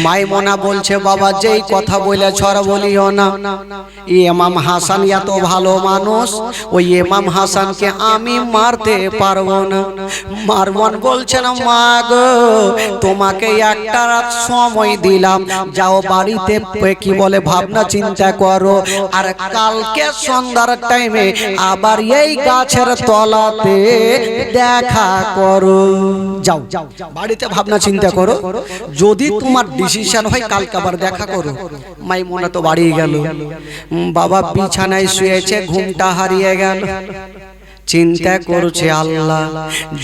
মাইমুনা বলছে বাবা যেই কথা বলে ছড় বলিও না, ইমাম হাসান এত ভালো মানুষ, ওই ইমাম হাসানকে আমি মারতে পারবো না। মারওয়ান বলছেন মা গো তোমাকে একটা রাত সময় দিলাম, যাও বাড়িতে কি বলে ভাবনা চিন্তা করো, আর কালকে সন্ধ্যার টাইমে আবার এই গাছের তলাতে দেখা করো। যাও বাড়িতে ভাবনা চিন্তা করো, যদি তোমার ডিসিশন হয় কালকে আবার দেখা করো। মাইমুনা তো বাড়ি গেল, বাবা বিছানায় শুয়েছে, ঘুমটা হারিয়ে গেল। চিন্তা করছে আল্লাহ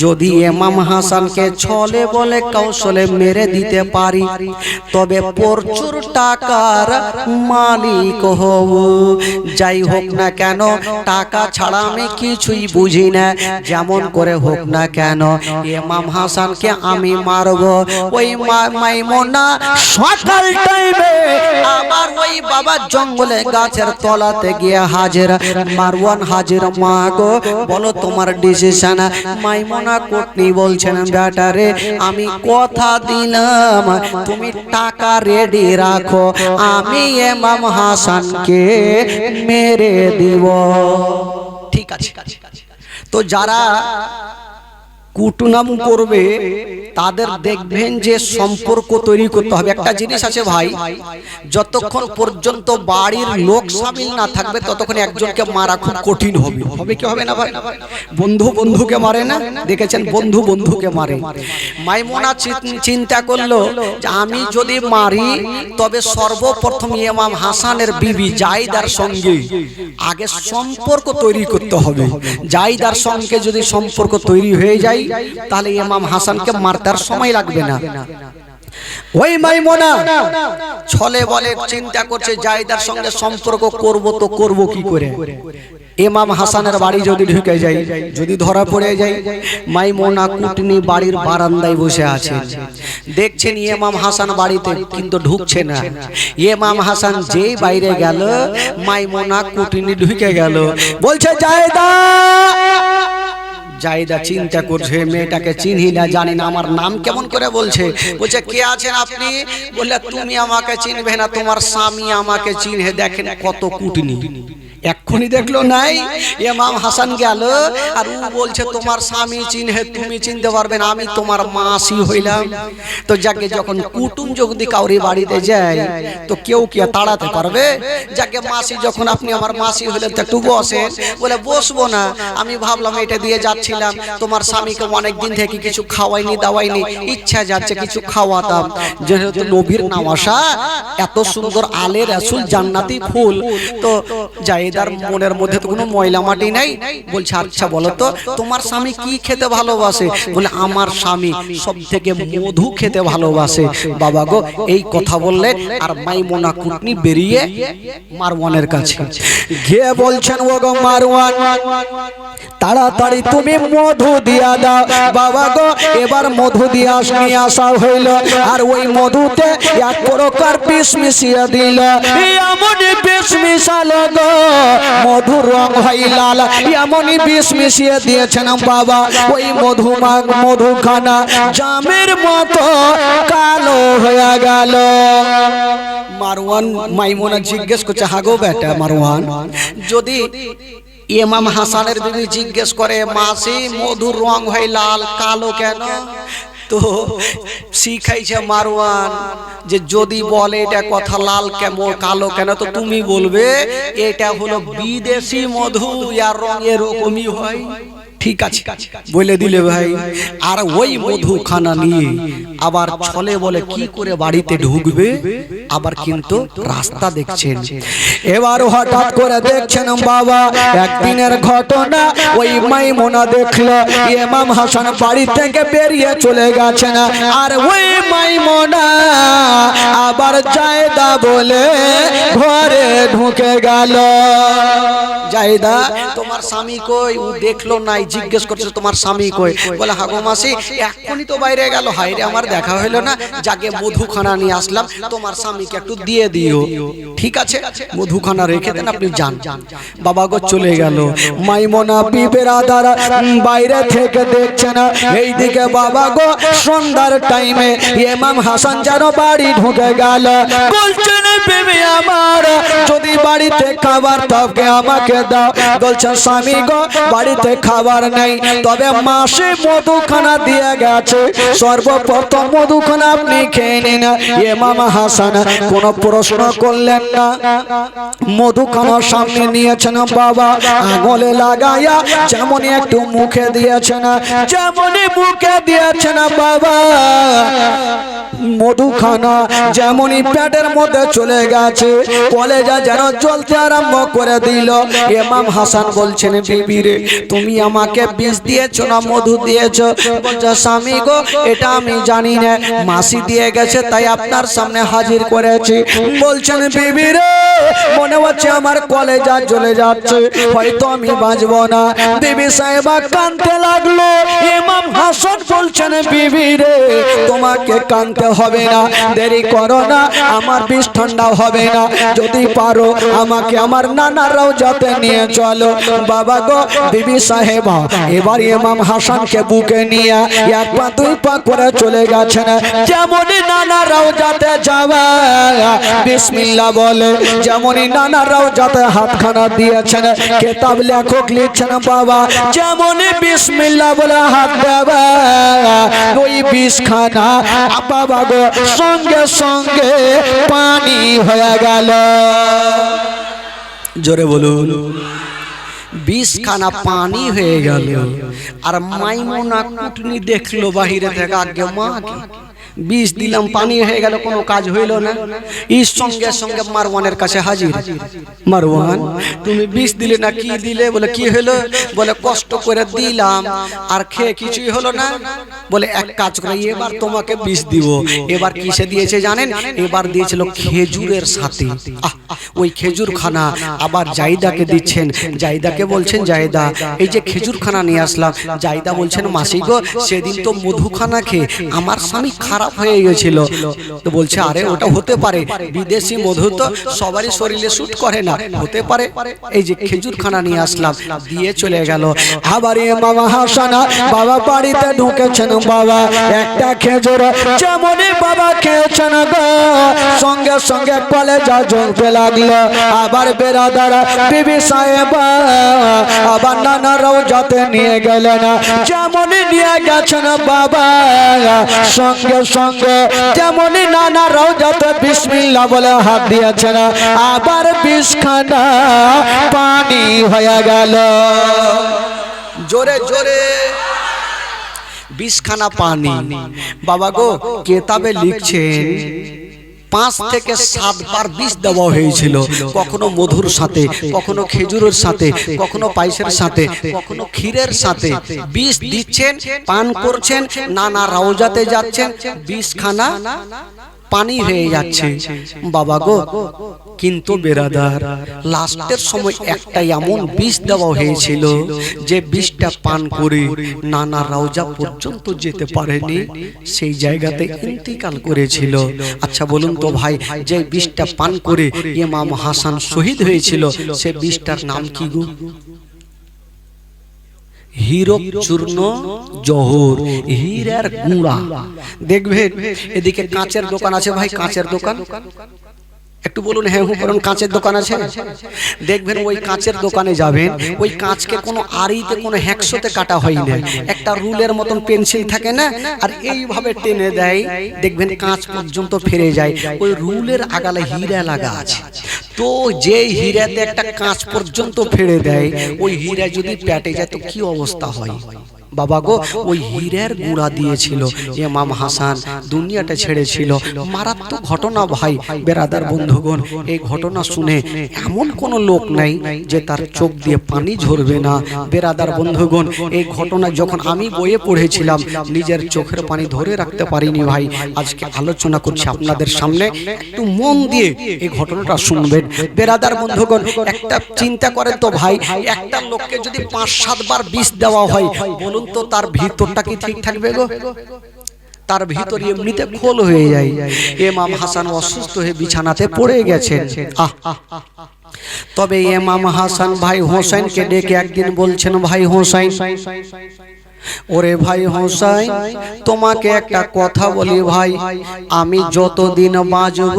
যদি ইমাম হাসানকে ছলে বলে কৌশলে মেরে দিতে পারি তবে প্রচুর টাকার মালিক হব। যাই হোক না কেন টাকা ছাড়া আমি কিছুই বুঝি না, যেমন করে হোক না কেন ইমাম হাসানকে আমি মারব। ওই মাইমুনা সকাল টাইমে আবার ওই বাবা জঙ্গলে গাছের তলাতে গিয়ে হাজির। মারওয়ান হাজির, মা গো বলো তোমার ডিসিশন। মাইমুনা কোটনি বলছেন বেটারে আমি কথা দিলাম তুমি টাকা রেডি রাখো, আমি ইমাম হাসানকে মেরে দিব। ঠিক আছে। তো যারা কুটনাম করবে তাদের দেখবেন যে সম্পর্ক তৈরি করতে হবে। একটা জিনিস আছে ভাই, যতক্ষণ পর্যন্ত বাড়ির লোক শামিল না থাকবে ততক্ষণ একজনকে মারা খুব কঠিন হবে। হবে কি হবে না ভাই? বন্ধু বন্ধুকে মারে না, দেখেছেন বন্ধু বন্ধুকে মারে। মাইমুনা চিন্তা করলো যে আমি যদি মারি তবে সর্বপ্রথম ইমাম হাসানের বিবি জাইদার সঙ্গে আগে সম্পর্ক তৈরি করতে হবে। জাইদার সঙ্গে যদি সম্পর্ক তৈরি হয়ে যায় তাহলে ইমাম হাসানকে মারতে আর সময় লাগবে না। ওই মাইমুনা ছলে বলে চিন্তা করছে জাইদার সঙ্গে সম্পর্ক করব তো করব কি করে। ইমাম হাসানের বাড়ি যদি ঢুকে যাই, যদি ধরা পড়ে যায়, মাইমুনা কুটনি বাড়ির বারান্দায় বসে আছে, দেখছেন ইমাম হাসান বাড়িতে কিন্তু ঢুকছে না। ইমাম হাসান যেই বাইরে গেল মাইমুনা কুটনি ঢুকে গেল, বলছে জাইদা। জাইদা চিন্তা করছে মেয়েটাকে চিনি না, জানি না, আমার নাম কেমন করে বলছে। বলছে কে আছেন আপনি? বললে তুমি আমাকে চিনবে না, তোমার স্বামী আমাকে চিনহে। দেখেন কত কুটনি, এক্ষুনি দেখলো নাই। ইমাম হাসান গেল আর ও বলছে তোমার স্বামী চিনহে, তুমি চিনতে পারবে না, আমি তোমার মাসি হইলাম। তো যাকে যখন কুটুম যদি কাউরি বাড়িতে যায় তো কেউ কি তাড়াতে পারবে? যাকে মাসি, যখন আপনি আমার মাসি হইলেন তো একটু বসেন। বলে বসবো না, আমি ভাবলাম এটা দিয়ে যাচ্ছিলাম, তোমার স্বামীকে অনেক দিন থেকে কিছু খাওয়াইনি দাওয়াইনি, ইচ্ছা যাচ্ছে কিছু খাওয়াতাম। যেহেতু নবীর নামাশা, এত সুন্দর আলে রাসূল জান্নাতি ফুল, তো জাইদার মনের মধ্যে তো কোনো ময়লা মাটি নাই। বলছে আচ্ছা বলো তো তোমার স্বামী কি খেতে ভালোবাসে? বলে আমার স্বামী সব থেকে মধু খেতে ভালোবাসে। বাবা গো এই কথা বললে আর মাইমুনা কুটনি বেরিয়ে মারওয়ানের কাছে গিয়ে বলছেন ও গো মারওয়ান তাড়াতাড়ি তুমি মধু দিয়া দাও। বাবা গো এবার মধু দিয়া নিয়ে আসা হইল, আর ওই মধুতে এক প্রকার বিষ মিশিয়ে দিল। এমনই বিষ মিশালো গো মধুর রং হয় লাল, এমনই বিষ মিশিয়ে দিয়েছেন বাবা। ওই মধুখানা জামের মতো কালো হয়ে গেল। মারওয়ান মাইমুনা জিজ্ঞেস করছে হাগো বেটা মারওয়ান, যদি ইমাম হাসানের বিবি জিজ্ঞেস করে মাসি মধুর রং হয় লাল কালো কেন? তো শিখাইছে মারওয়ান যে যদি বলে এটা কথা লাল কেমন কালো কেন, তো তুমি বলবে এটা হলো বিদেশি মধু, আর রং এরকমই হয়। ঠিক আছে বলে দিলে ভাই। আর ওই মধুখানা নিয়ে আবার ছলে বলে কি করে বাড়িতে ঢুকবে, আবার কিন্তু রাস্তা দেখছেন। এবার হঠাৎ করে দেখছেন বাবা একদিনের ঘটনা, ওই মাইমুনা দেখলো ইমাম হাসান বাড়ি থেকে বেরিয়ে চলে গেছেন, আর ওই মাইমুনা আবার জায়দা বলে ঘরে ঢুকে গেল। জাহিদা তোমার স্বামী কই? ও দেখলো নাই, জিজ্ঞেস করছে তোমার স্বামী কই? বলে হাগো মাসি এখনই তো বাইরে গেল। হাইরে আমার দেখা হইলো না, যাকে মধুখানা নিয়ে আসলাম, তোমার স্বামীকে একটু দিয়ে দিও। ঠিক আছে মধুখানা রেখে দেন, আপনি যান। বাবা গো চলে গেল। মাইমুনা বিবেরাদার বাইরে থেকে দেখছে না, এইদিকে বাবা গো সন্ধ্যার টাইমে ইমাম হাসান যেন বাড়ি ঢুকে গেল। বলছেন বেবি আমার যদি বাড়িতে খাবার তবে আমাকে দাও। বলছেন স্বামী গো বাড়িতে খাবার নেই, তবে মাসে মধুখানা দিয়ে গেছে, সর্বপ্রথম মধুখানা আপনি খেয়ে নিন। ইমাম হাসান কোনো প্রশ্ন করলেন না, মধুখানা সামনে নিয়েছেন বাবা, আঙুলে লাগাইয়া যেমনই একটু মুখে দিয়েছেন, যেমনই মুখে দিয়েছেন বাবা, মধুখানা যেমনই পেটের মধ্যে চলে গেছে, কলেজা যেন জ্বলতে আরম্ভ করে দিল। ইমাম হাসান বলছেন বিবি রে তুমি আমাকে বিষ দিয়েছো না মধু দিয়েছো? বলছে স্বামী গো এটা আমি জানি না, মাসি দিয়ে গেছে তাই আপনার সামনে হাজির করেছি। বলছেন বিবি রে মনে হচ্ছে আমার কলেজা জ্বলে যাচ্ছে, হয়তো আমি বাঁচবো না। বিবি সাহেবা কাঁদতে লাগলো। ইমাম হাসান বলছেন বিবি রে তোমাকে কাঁদতে হবে না, দেরি করো না, আমার বিষ ঠান্ডা হবে না, যদি পারো আমাকে আমার নানার রওজাতে নিয়ে চলো। বাবা গো বিবি সাহেবা এবার ইমাম হাসানকে বুকে নিয়ে এক পা দুই পা করে চলে গেছেন। যেমনই নানার রওজাতে যাওয়া বিসমিল্লাহ বলে, যেমনই নানার রওজাতে হাতখানা দিয়েছেন, কিতাব লেখক লিখছেন বাবা যেমনই বিসমিল্লাহ বলে হাত দেওয়া, ওই বিষখানা বাবা গো সঙ্গে সঙ্গে পানি হয়ে গেল। জোরে বলুন। বিষখানা পানি হয়ে গেল। আর মাইমুনা কুটনি দেখলো বাহিরে থেকে, আগে মা বিষ দিলাম পানি হয়ে গেল, কোনো কাজ হইল না। এর সঙ্গে সঙ্গে মারওয়ানের কাছে হাজির। মারওয়ান তুমি বিষ দিলে না কি দিলে? বলে কি হলো? বলে কষ্ট করে দিলাম আর খেয়ে কিছুই হলো না। বলে এক কাজ করে এবার তোমাকে বিষ দিব। এবার কিসে দিয়েছে জানেন? এবার দিয়েছিল খেজুরের সাথে। ওই খেজুর খানা আবার জাহিদাকে দিচ্ছেন। জাহিদাকে বলছেন জাহিদা এই যে খেজুর খানা নিয়ে আসলাম। জাহিদা বলছেন মাসি গো সেদিন তো মধুখানা খেয়ে আমার স্বামী খারাপ হয়ে গেছিল। তো বলছে আরে ওটা হতে পারে, বিদেশি মধু তো সবারই শরীরে শুট করে না, হতে পারে। এই যে খেজুর খানা নিয়ে আসলাম, দিয়ে চলে গেল। আবার ইমাম হাসান বাবা বাড়িতে ঢুকেছেন। বাবা একটা খেজুর যেমনই বাবা খেয়েছেন গো সঙ্গে সঙ্গে কলেজা জ্বলতে লাগলো। আবার বেরাদার বিবি সাহেবা আবার নানা রওজাতে নিয়ে গেলেন। যেমনই নিয়ে গেছেন বাবা সঙ্গে সঙ্গে যেমনই নানা রওজাতে বিসমিল্লাহ বলে হাত দিয়েছেন, আবার বিষখানা পানি হয়ে গেল। জোরে জোরে বিষখানা পানি। বাবা গো কেতাবে লিখছেন 5 থেকে 7 বার বিষ দেওয়া হয়েছিল, কখনো মধুর সাথে, কখনো খেজুরের সাথে, কখনো পায়েসের সাথে, কখনো ক্ষীরের সাথে বিষ দিচ্ছেন, পান করছেন, নানা রওজাতে যাচ্ছেন, বিষখানা পানি হয়ে যাচ্ছে। বাবা গো কিন্তু বেরাদার লাস্টের সময় একটা এমন বিষ দেওয়া হয়েছিল যে বিষটা পান করে নানা রওজা পর্যন্ত যেতে পারেনি, সেই জায়গাতে ইন্তিকাল করেছিল। আচ্ছা বলুন তো ভাই, যে বিষটা পান করে ইমাম হাসান শহীদ হয়েছিল সে বিষটার নাম কি গো? হীরক চূর্ণ জহর, হীরার গুঁড়া। দেখবেন এদিকে কাঁচের দোকান আছে ভাই, কাঁচের দোকান একটু বলুন হ্যাঁ হু করুন, কাঁচের দোকান আছে। দেখবেন ওই কাঁচের দোকানে যাবেন, ওই কাঁচকে কোনো আড়িতে কোনো হ্যাকশোতে কাটা হয় না, একটা রুলের মতন পেন্সিল থাকে না, আর এইভাবে টেনে দেয়, দেখবেন কাঁচ পর্যন্ত ফিরে যায়। ওই রুলের আগালে হীরা লাগা আছে, তো যে হীরাতে একটা কাঁচ পর্যন্ত ফেড়ে দেয়, ওই হীরা যদি পেটে যায় তো কি অবস্থা হয় বাবা গো ওই হীরের গুঁড়া দিয়েছিল ইমাম হাসান দুনিয়াটা ছেড়েছিল। মারাত্মক ঘটনা ভাই বেরাদার বন্ধুগণ। এই ঘটনা শুনে এমন কোন লোক নাই যে তার চোখ দিয়ে পানি ঝরবে না। বেরাদার বন্ধুগণ, এই ঘটনা যখন আমি বইয়ে পড়েছিলাম নিজের চোখের পানি ধরে রাখতে পারিনি ভাই। আজকে আলোচনা করছি আপনাদের সামনে, একটু মন দিয়ে এই ঘটনাটা শুনবেন। বেরাদার বন্ধুগণ, একটা চিন্তা করেন তো ভাই, একটা লোককে যদি 5-7 বার বিষ দেওয়া হয়, বলুন তো তার ভিতরটা কি ঠিক থাকবে গো? তার ভিতর এমনিতে খোল হয়ে যায়। ইমাম হাসান অসুস্থ হয়ে বিছানাতে পড়ে গেছেন। তবে ইমাম হাসান ভাই হোসেনকে ডেকে একদিন বলছেন, ভাই হোসেন, ওরে ভাই হোসেন, তোমাকে একটা কথা বলি ভাই, আমি যতদিন বাঁচব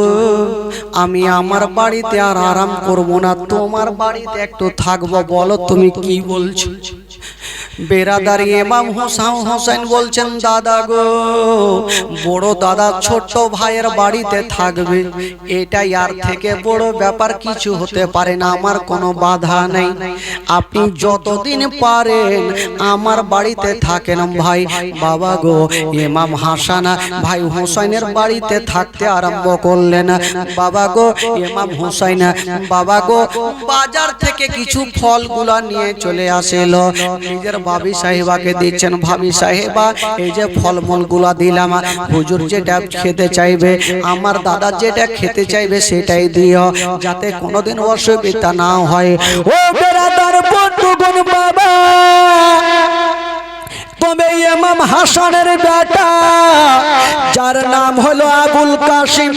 আমি আমার বাড়িতে আর আরাম করব না, তোমার বাড়িতে একটু থাকবো, বলো তুমি কি বলছো? বেরাদার ইমাম হোসেন বলছেন, দাদা গো, বড় দাদা ছোট ভাইয়ের বাড়িতে থাকবে, এটাই আর থেকে বড় ব্যাপার কিছু হতে পারে না, আমার কোনো বাধা নেই, আপনি যতদিন পারেন আমার বাড়িতে থাকেন ভাই। বাবা গো, ইমাম হাসান ভাই হোসেনের বাড়িতে থাকতে আরম্ভ করলেন। বাবা গো, ইমাম হোসেন বাবা গো বাজার থেকে কিছু ফলগুলা নিয়ে চলে আসেল, নিজের ভাবি সাহেবাকে দিচ্ছেন, ভাবি সাহেবা এই যে ফলমূল গুলা দিলাম, হুজুর যেটা খেতে চাইবে, আমার দাদা যেটা খেতে চাইবে সেটাই দিও, যাতে কোনোদিন অসুবিধা না হয়। ও বেরাদার বন্ধুগণ, বাবা তবে ইমাম হাসানের বেটা যার নাম হলো আবুল কাসিম,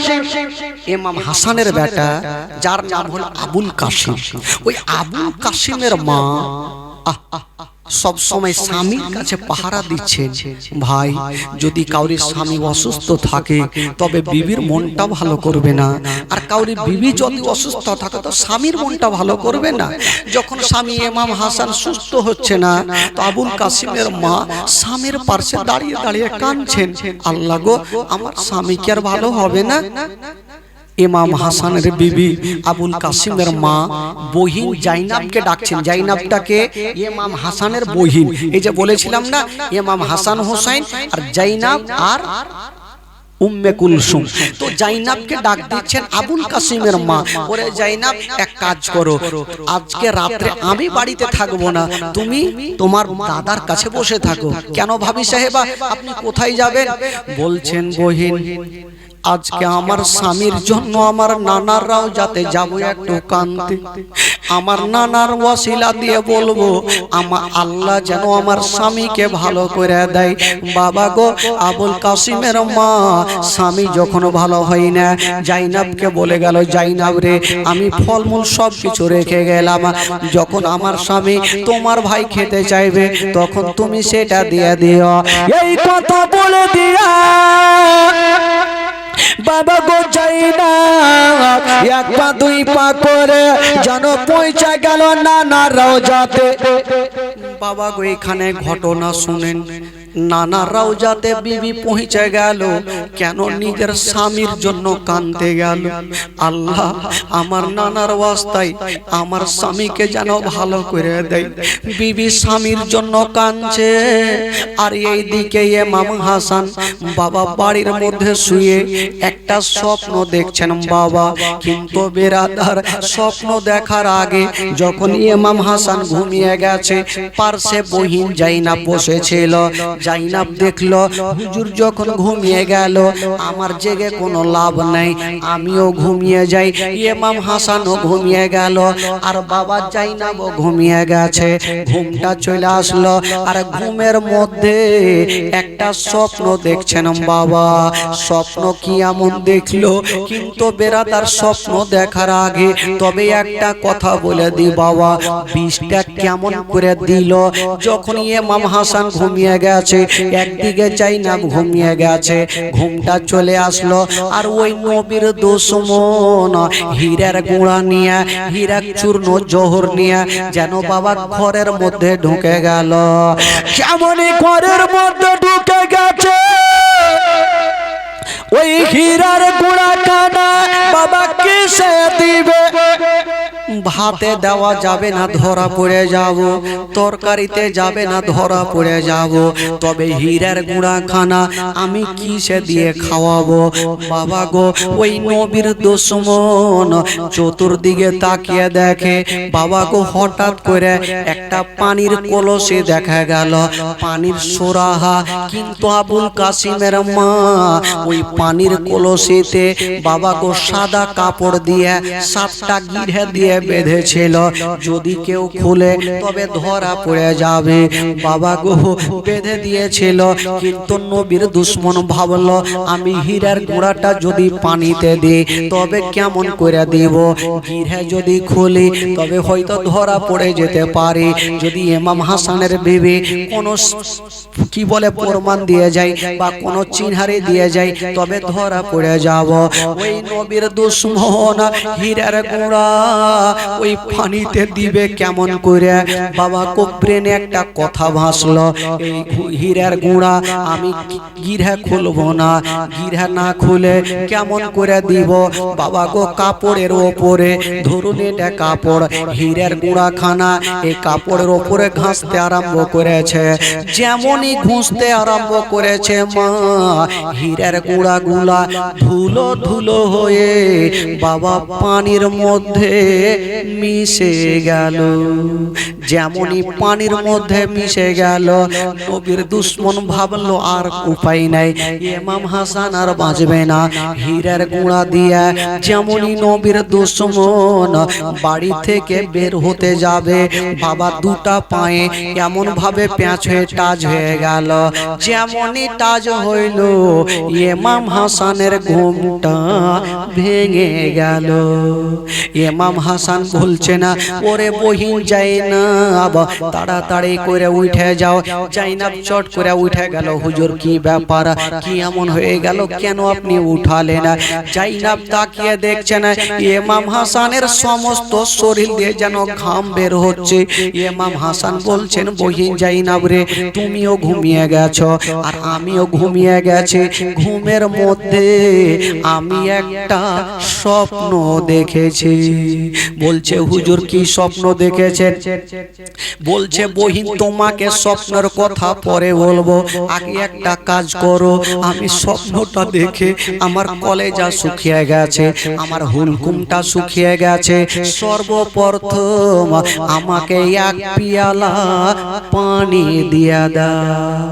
ইমাম হাসানের বেটা যার নাম হলো আবুল কাসিম, ওই আবুল কাসিমের মা সব সময় স্বামীর কাছে পাহারা দিচ্ছেন। ভাই, যদি কাউরির স্বামী অসুস্থ থাকে তবে বিবির মনটা ভালো করবে না, আর কাউরি বিবি যদি অসুস্থ থাকে তো স্বামীর মনটা ভালো করবে না। যখন স্বামী ইমাম হাসান সুস্থ হচ্ছে না, তো আবুল কাসিমের মা স্বামীর পাশে দাঁড়িয়ে দাঁড়িয়ে কাঁদছেন, আল্লাহ গো, আমার স্বামী কি আর ভালো হবে না? ইমাম হাসানের বিবি আবুল কাসিমের মা বহিন জাইনাবকে ডাকছেন। জাইনাবটাকে ইমাম হাসানের বহিন, এই যে বলেছিলাম না ইমাম হাসান হোসেন আর জাইনাব আর উম্মে কুলসুম, তো জাইনাবকে ডাক দিচ্ছেন আবুল কাসিমের মা, ওরে জাইনাব এক কাজ করো, আজকে রাতে আমি বাড়িতে থাকবো না, তুমি তোমার দাদার কাছে বসে থাকো। কেন ভাবি সাহেবা, আপনি কোথায় যাবেন? বলছেন, বহিন আজকে আমার স্বামীর জন্য আমার নানারাও যাতে যাবো একটু কাঁদতে, আমার নানার ওয়াসিলা দিয়ে বলবো আমার আল্লাহ যেন আমার স্বামীকে ভালো করে দেয়। বাবা গো, আবুল কাসিমের মা স্বামী যখন ভালো হয় না, জাইনাবকে বলে গেল, জাইনাব রে, আমি ফলমূল সব কিছু রেখে গেলাম, যখন আমার স্বামী তোমার ভাই খেতে চাইবে তখন তুমি সেটা দিয়ে দিও। এই কথা বলে দিয়া বাবা গো জাইনাব এক পা দুই পা করে যেন পৌঁছে গেল নানারাও যাতে। বাবা গো, এখানে ঘটনা শুনেন, নানারাও যাতে বিবি পৌঁছে গেল, কেন নিজের স্বামীর জন্য কাঁদতে গেল, আল্লাহ আমার নানার ওয়াস্তায় আমার স্বামীকে যেন ভালো করে দেয়। বিবি স্বামীর জন্য কাঁদছে, আর এই দিকে ইমাম হাসান বাবা বাড়ির মধ্যে শুয়ে একটা স্বপ্ন দেখছেন বাবা। কিন্তু বেরাদার, স্বপ্ন দেখার আগে যখন ইমাম হাসান ঘুমিয়ে গেছে, পার্শ্বে বহিন জাইনাব বসেছিল। জাইনাব দেখলো হুজুর যখন ঘুমিয়ে গেল, আমার জেগে কোনো লাভ নাই, আমিও ঘুমিয়ে যাই। ইমাম হাসানও ঘুমিয়ে গেল, আর বাবা জাইনাবও ঘুমিয়ে গেছে। ঘুমটা চলে আসলো, আর ঘুমের মধ্যে একটা স্বপ্ন দেখছেন বাবা। স্বপ্ন কি এমন দেখলো, কিন্তু বেরাদার স্বপ্ন দেখার আগে তবে একটা কথা বলে দি বাবা, বিষটা কেমন করে দিল। যখন ইমাম হাসান ঘুমিয়ে গেছে, একদিকে জাইনাব ঘুমিয়ে গেছে, ঘুমটা চলে আসলো, আর ওই নবীর দুশমন হীরার গুঁড়া নিয়ে, হীরা চূর্ণ জোহর নিয়ে যেন বাবা ঘরের মধ্যে ঢুকে গেল। কেমনই ঘরের মধ্যে ঢুকে গেছে, ওই হীরার গুঁড়া কানা বাবা কিসে দিবে, ভাতে দেওয়া যাবে না, ধরা পড়ে যাব। তরকারিতে যাবে না, ধরা পড়ে যাব। তবে হীরার গুঁড়া খানা আমি কিসে দিয়ে খাওয়াবো? বাবা গো, ওই নবীর দুশমন চতুর্দিকে তাকিয়ে দেখে, বাবা গো হঠাৎ করে একটা পানির কলসি দেখা গেল, পানির সোরাহা। কিন্তু আবুল কাসিমের মা ওই পানির কলসিতে বাবা গো সাদা কাপড় দিয়ে 7টা গিরহে দিয়ে বেঁধেছিল, যদি কেউ খুলে তবে ধরা পড়ে যাবে। বাবা গো বেঁধে দিয়েছিল, কিন্তু নবীর দুশমন ভাবলো আমি হীরার গুঁড়াটা যদি পানিতে দিই তবে কেমন করে দিব, গিরহে যদি খুলি তবে হয়তো ধরা পড়ে যেতে পারে। যদি ইমাম হাসানের বিবি কোন কি বলে প্রমাণ দিয়ে যায় বা কোন চিনহারি দিয়ে যায় তবে ধরা পড়ে যাব। ওই নবীর দুশমন হীরার গুঁড়া ওই পানিতে দিবে কেমন করে? বাবা কোব্রেনে একটা কথা ভাসলো, এই হীরার গুঁড়া আমি গিরহে খুলবো না, গিরহে না খুলে কেমন করে দিব? বাবা গো কাপড়ের ওপরে ধরুন, এটা কাপড়, হীরার গুঁড়া খানা এই কাপড়ের ওপরে ঘাসতে আরম্ভ করেছে। যেমনই ঘুষতে আরম্ভ করেছে মা, হীরার গুঁড়া গুলা ধুলো ধুলো হয়ে বাবা পানির মধ্যে মিশে গেল। যেমনই পানির মধ্যে মিশে গেল, নবীর দুশমন ভাবলো আর উপায় নাই, ইমাম হাসান আর বাঁচবে না। হীরার গুঁড়া দিয়া যেমনই নবীর দুশমন বাড়ি থেকে বের হতে যাবে, বাবা দুটা পায়ে এমন ভাবে প্যাঁচ হয়ে টাচ হয়ে গেল। যেমনই টাচ হইল, ইমাম হাসানের ঘুমটা ভেঙে গেল। ইমাম হাসান বলছে না, ওরে বহিন জাইনাব তাড়াতাড়ি করে উঠে যাও। জাইনাব চট করে উঠে গেল। হুজুর কি ব্যাপার, কি এমন হয়ে গেল, কেন আপনি উঠালেন না? জাইনাব তাকিয়ে দেখছেন ইমাম হাসানের সমস্ত শরীর দিয়ে যেন ঘাম বের হচ্ছে। ইমাম হাসান বলছেন, বহিন জাইনাব রে, তুমিও ঘুমিয়ে গেছো আর আমিও ঘুমিয়ে গেছি। ঘুমের মধ্যে আমি একটা স্বপ্ন দেখেছি। বলছে হুজুর কি স্বপ্ন দেখেছেন? বলছে বহিন তোমাকে স্বপ্নের কথা পরে বলবো, আগে একটা কাজ করো। আমি স্বপ্নটা দেখে আমার কলেজা শুকিয়ে গেছে, আমার হুলকুমটা শুকিয়ে গেছে। সর্বপ্রথম আমাকে এক পিয়ালা পানি দিয়া দাও।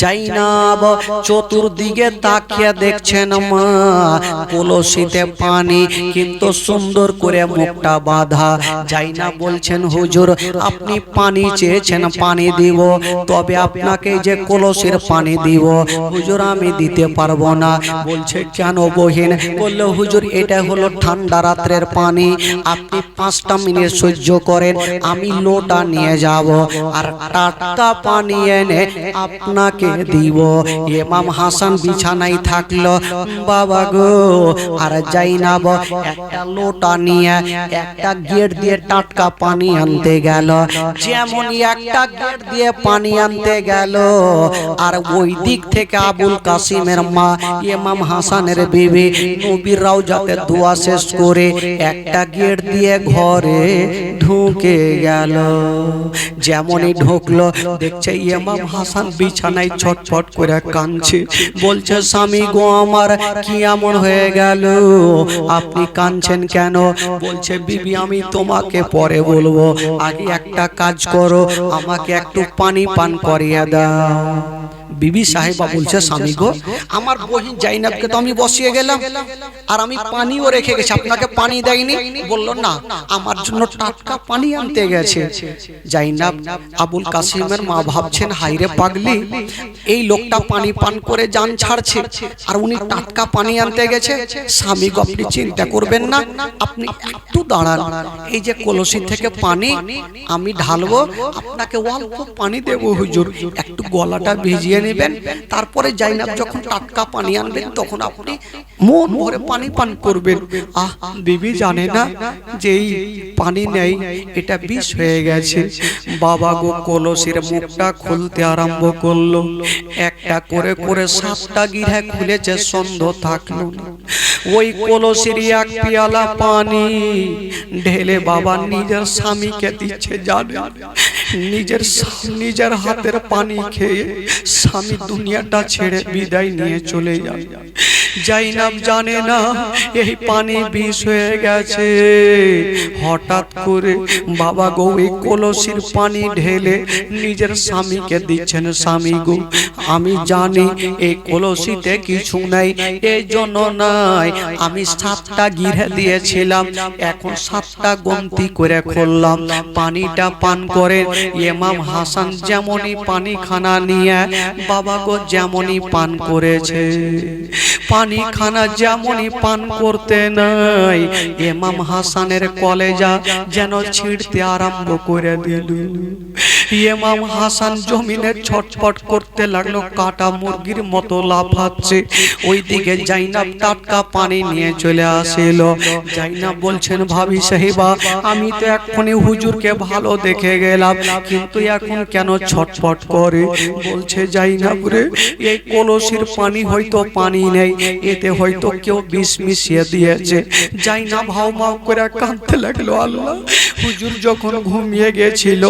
জাইনাব চতুর্দিকে তাকিয়ে দেখছেন মা, কলসিতে পানি, কিন্তু সুন্দর করে মুখটা বাঁধা। জাইনাব বলছেন হুজুর আপনি পানি চেয়েছেন, পানি দিব, তবে আপনাকে যে কলসির পানি দিব হুজুর আমি দিতে পারবো না। বলছে কেন বহিন? বললো হুজুর এটা হলো ঠান্ডা রাত্রের পানি, আপনি 5টা মিনিট সহ্য করেন, আমি লোটা নিয়ে যাব আর টাটকা পানি এনে আপনাকে দিব। ইমাম হাসান বিছানায় থাকলো বাবা গো, আর জাইনাব একটা লোটা নিয়ে একটা গেট দিয়ে টাটকা পানি আনতে গেল। যেমন একটা গেট দিয়ে পানি আনতে গেল, আর ওই দিক থেকে আবুল কাসিমের মা ইমাম হাসানের বিবি নবীর রওজাতে দোয়া শেষ করে একটা গেট দিয়ে ঘরে ঢুকে গেল। যেমনই ঢুকলো দেখছে ইমাম হাসান বিছানায় ছটফট করে কাঁদছে। বলছে স্বামী গো আমার, কি এমন হয়ে গেল, আপনি কাঁদছেন কেন? বলছে বিবি আমি তোমাকে পরে বলবো, আগে একটা কাজ করো, আমাকে একটু পানি পান করিয়ে দাও। বিবি সাহেবা বলছে স্বামী গো আমার বহিন জাইনাবকে তো আমি বসিয়ে গেলাম আর আমি পানিও রেখে গেছি, আপনাকে পানি দেয়নি? বলল না, আমার জন্য টাটকা পানি আনতে গেছে। জাইনাব আবুল কাসিমের মা ভাবছেন হাইরে পাগলি, এই লোকটা পানি পান করে জান ছাড়ছে আর উনি টাটকা পানি আনতে গেছে। স্বামী গো আপনি চিন্তা করবেন না, আপনি একটু দাঁড়ান, এই যে কলসি থেকে পানি আমি ঢালবো, আপনাকে অল্প পানি দেবো হুজুর, একটু গলাটা ভিজিয়ে নেবেন, তারপরে জাইনাব যখন টাটকা পানি আনবেন তখন আপনি মন ভরে পানি পান করবেন। আহ বিবি জানে না যে এই পানি নেই, এটা বিষ হয়ে গেছে। বাবা গো কলসির মুখটা খুলতে আরম্ভ করলো, একটা করে করে 7টা গিরহা খুলেছে, সন্দেহ থাকলো না। ওই কলসির এক পিয়ালা পানি ঢেলে বাবা নিজের স্বামীকে দিচ্ছে। জানে নিজের হাতের পানি খেয়ে স্বামী দুনিয়াটা ছেড়ে বিদায় নিয়ে চলে যায়। জাইনাব জানে না এই পানি বিষ হয়ে গেছে। হঠাৎ করে বাবা গো এই কলসির পানি ঢেলে নিজের স্বামীকে দিচ্ছেন। স্বামী গো, আমি জানি এই কলসিতে কিছু নাই, এই জন্য নাই, আমি 7টা গিরে দিয়েছিলাম, এখন 7টা গন্তি করে খুললাম, পানিটা পান করে। ইমাম হাসান যেমনই পানি খানা নিয়ে বাবা গো যেমনই পান করেছে, পানি খানা যেমনই পান করতে নাই, ইমাম হাসানের কলেজা যেন ছিঁড়তে আরম্ভ করে দিল। ইমাম হাসান জমিনে ছটফট করতে লাগলো, কাটা মুরগির মতো লাফাচ্ছে। ওইদিকে জাইনাব টাটকা পানি নিয়ে চলে আসিল। জাইনাব বলছেন, ভাবি সাহেবা, আমি তো এক্ষুনি হুজুরকে ভালো দেখে গেলাম, কিন্তু এখন কেন ছটফট করে? বলছে, জাইনাব রে, এই কলসির পানি হয়তো পানি নেই, এতে হয়তো কেউ বিষ মিশিয়ে দিয়েছে। জাইনাব হাউমাউ করে কাঁদতে লাগলো। আল্লাহ, হুজুর যখন ঘুমিয়ে গেছিল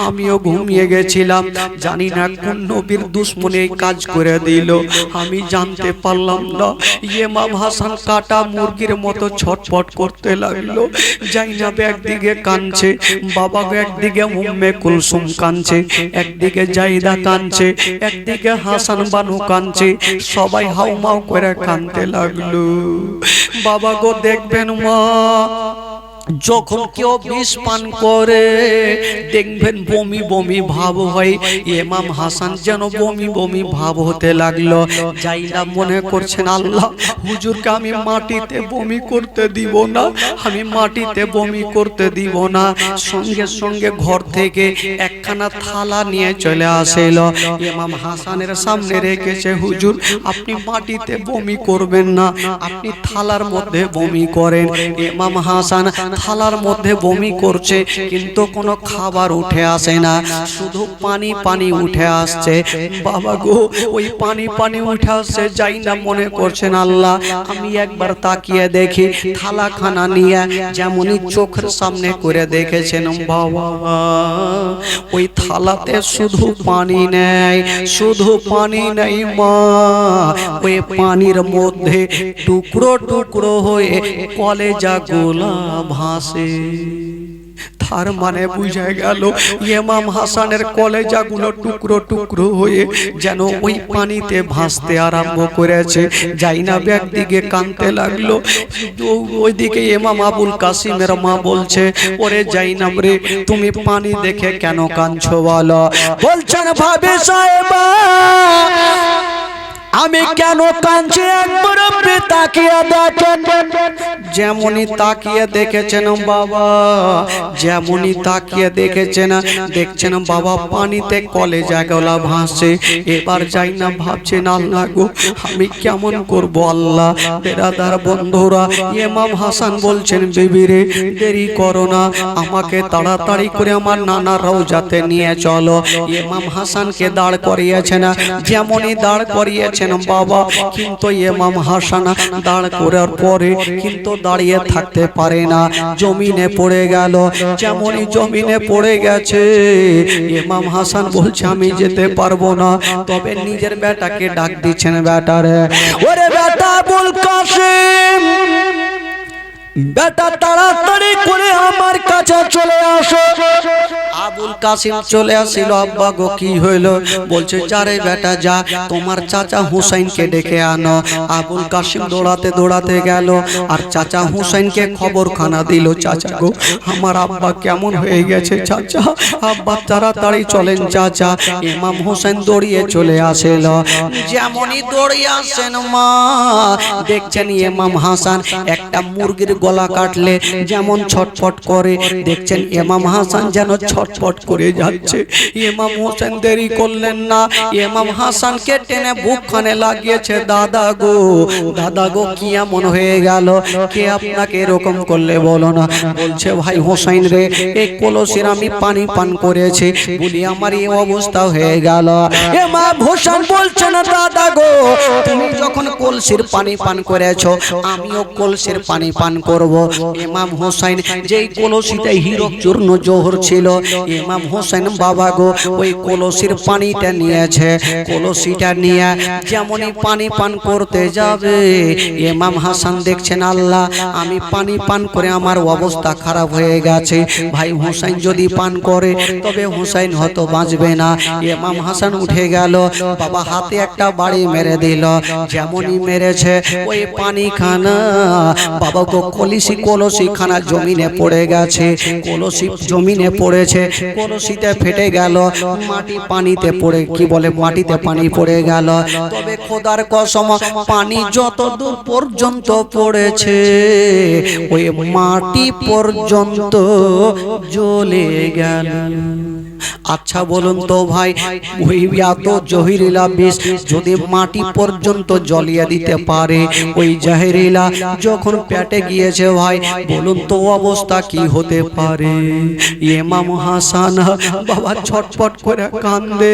আমিও ঘুমিয়ে গেছিলাম, জানি না কোন নবীর দুশমনে এই কাজ করে দিল, আমি জানতে পারলাম না। ইমাম হাসান কাটা মুরগির মতো ছটফট করতে লাগলো। জাইনাব একদিকে কাঁদছে, বাবা একদিকে উম্মে কুলসুম কাঁদছে, একদিকে জাইদা কাঁদছে, একদিকে হাসান বানু কাঁদছে, সবাই হাউমাউ করে কাঁদতে লাগলো। বাবা গো, দেখবেন মা, যখন কেউ বিষ পান করে দেখবেন বমি বমি ভাব হয়। ইমাম হাসান যেন বমি বমি ভাব হতে লাগলো। জাইনাব মনে করছেন, আল্লাহ, হুজুরকে আমি মাটিতে বমি করতে দিব না, আমি মাটিতে বমি করতে দিব না। সঙ্গে সঙ্গে ঘর থেকে একখানা থালা নিয়ে চলে আসিল, ইমাম হাসানের সামনে রেখেছে। হুজুর, আপনি মাটিতে বমি করবেন না, আপনি থালার মধ্যে বমি করেন। ইমাম হাসান থালার মধ্যে বমি করছে, কিন্তু কোনো খাবার উঠে আসে না, শুধু পানি পানি উঠে আসছে। বাবা গো, ওই পানি পানি উঠে আসছে। জাইনাব মনে করছেন, আল্লাহ, আমি একবার তাকিয়ে দেখি। থালা খানা নিয়ে যেমনই চোখের সামনে করে দেখেছেন, বাবা ওই থালাতে শুধু পানি নেই, শুধু পানি নেই মা, ওই পানির মধ্যে টুকরো টুকরো হয়ে কলেজা গোলা ভাসে। তার মানে বুঝা গেল ইমাম হাসানের কলেজাগুলো টুকরো টুকরো হয়ে যেন ওই পানিতে ভাসতে আরম্ভ করেছে। জাইনাব একদিকে কাঁদতে লাগলো, ওইদিকে ইমাম আবুল কাসিমের মা বলছে, ওরে জাইনাব রে, তুমি পানি দেখে কেন কাঁদছো বলো? বলছেন, ভাবি সাহেবা, আমি কেন কাঁদছি একবার আপনি তাকিয়ে দেখেন। যেমনই তাকিয়ে দেখেছেন বাবা, যেমনই তাকিয়ে দেখেছেন, দেখছেন বাবা পানিতে কলেজা গলা ভাসে। এবার জাইনাব ভাবছেন, আল্লাহ গো, আমি কেমন করব আল্লাহ। বেরাদার বন্ধুরা, ইমাম হাসান বলছেন, বিবি রে, দেরি করো না, আমাকে তাড়াতাড়ি করে আমার নানা রওজাতে নিয়ে চলো। ইমাম হাসানকে দাঁড় করিয়েছেন, যেমনই দাঁড় করিয়েছেন বাবা, কিন্তু ইমাম হাসান দাঁড় করার পরে কিন্তু দাঁড়িয়ে থাকতে পারে না, জমিনে পড়ে গেল। যেমনই জমিনে পড়ে গেছে, ইমাম হাসান বলছে, আমি যেতে পারবো না। তবে নিজের বেটাকে ডাক দিচ্ছেন, বেটারে, ওরে বেটা আবুল কাসিম, বেটা তাড়াতাড়ি করে আমার কাছে চলে আসো। আবুল কাসিম চলে আসিল। আব্বা গো, কি হইল? বলছে, যারে বেটা যা, তোমার চাচা হুসাইনকে ডেকে আনো। আবুল কাসিম দৌড়াতে দৌড়াতে গেল আর চাচা হুসাইনকে খবরখানা দিল, চাচা গো, আমার আব্বা কেমন হয়ে গেছে। চাচা, আব্বা তাড়াতাড়ি চলেন চাচা। ইমাম হুসাইন দৌড়িয়ে চলে আসিল। যেমনই দৌড়িয়ে আসেন মা, দেখছেন ইমাম হাসান একটা মুরগির গলা কাটলে যেমন ছটফট করে, দেখছেন ইমাম হাসান যেন ছটফট করে যাচ্ছে। ইমাম হোসেন দেরি করলেন না, ইমাম হাসানকে টেনে বুকখানে লাগিয়েছে। দাদা গো, দাদা গো, কি এমন হয়ে গেল? কে আপনাকে এরকম করলে বলো না? বলছে, ভাই হোসেন রে, এই কলসির আমি পানি পান করেছি বলি আমার এই অবস্থা হয়ে গেল। ইমাম হোসেন বলছেন, দাদা গো, তুমি যখন কলসির পানি পান করেছো, আমিও কলসির পানি পান করব। ইমাম হোসেন যেই কলসিতে হীরক চূর্ণ জোহর ছিল, ইমাম হোসেন বাবা গো ওই কলসির পানিটা নিয়েছে, কলসিটা নিয়ে যেমনই পানি পান করতে যাবে, ইমাম হাসান দেখছেন আল্লাহ আমি পানি পান করে আমার অবস্থা খারাপ হয়ে গেছে, ভাই হোসেন যদি পান করে তবে হোসেন হয়তো বাঁচবে না। ইমাম হাসান উঠে গেল, বাবা হাতে একটা বাড়ি মেরে দিল, যেমনই মেরেছে ওই পানি খানা বাবা গো কলসি খানা জমিনে পড়ে গেছে, কলসি জমিনে পড়েছে, কলসিতে ফেটে গেল, মাটি পানিতে পড়ে কি বলে মাটিতে পানি পড়ে গেল। তবে খোদার কসম পানি যত দূর পর্যন্ত পড়েছে ওই মাটি পর্যন্ত জ্বলে গেল। আচ্ছা বলুন তো ভাই ওই এত জহিরিলা বিষ যদি মাটি পর্যন্ত জ্বলিয়ে দিতে পারে, ওই জহিরিলা যখন পেটে গিয়েছে ভাই বলুন তো অবস্থা কি হতে পারে। ইমাম হাসান বাবা ছটফট করে কান্দে।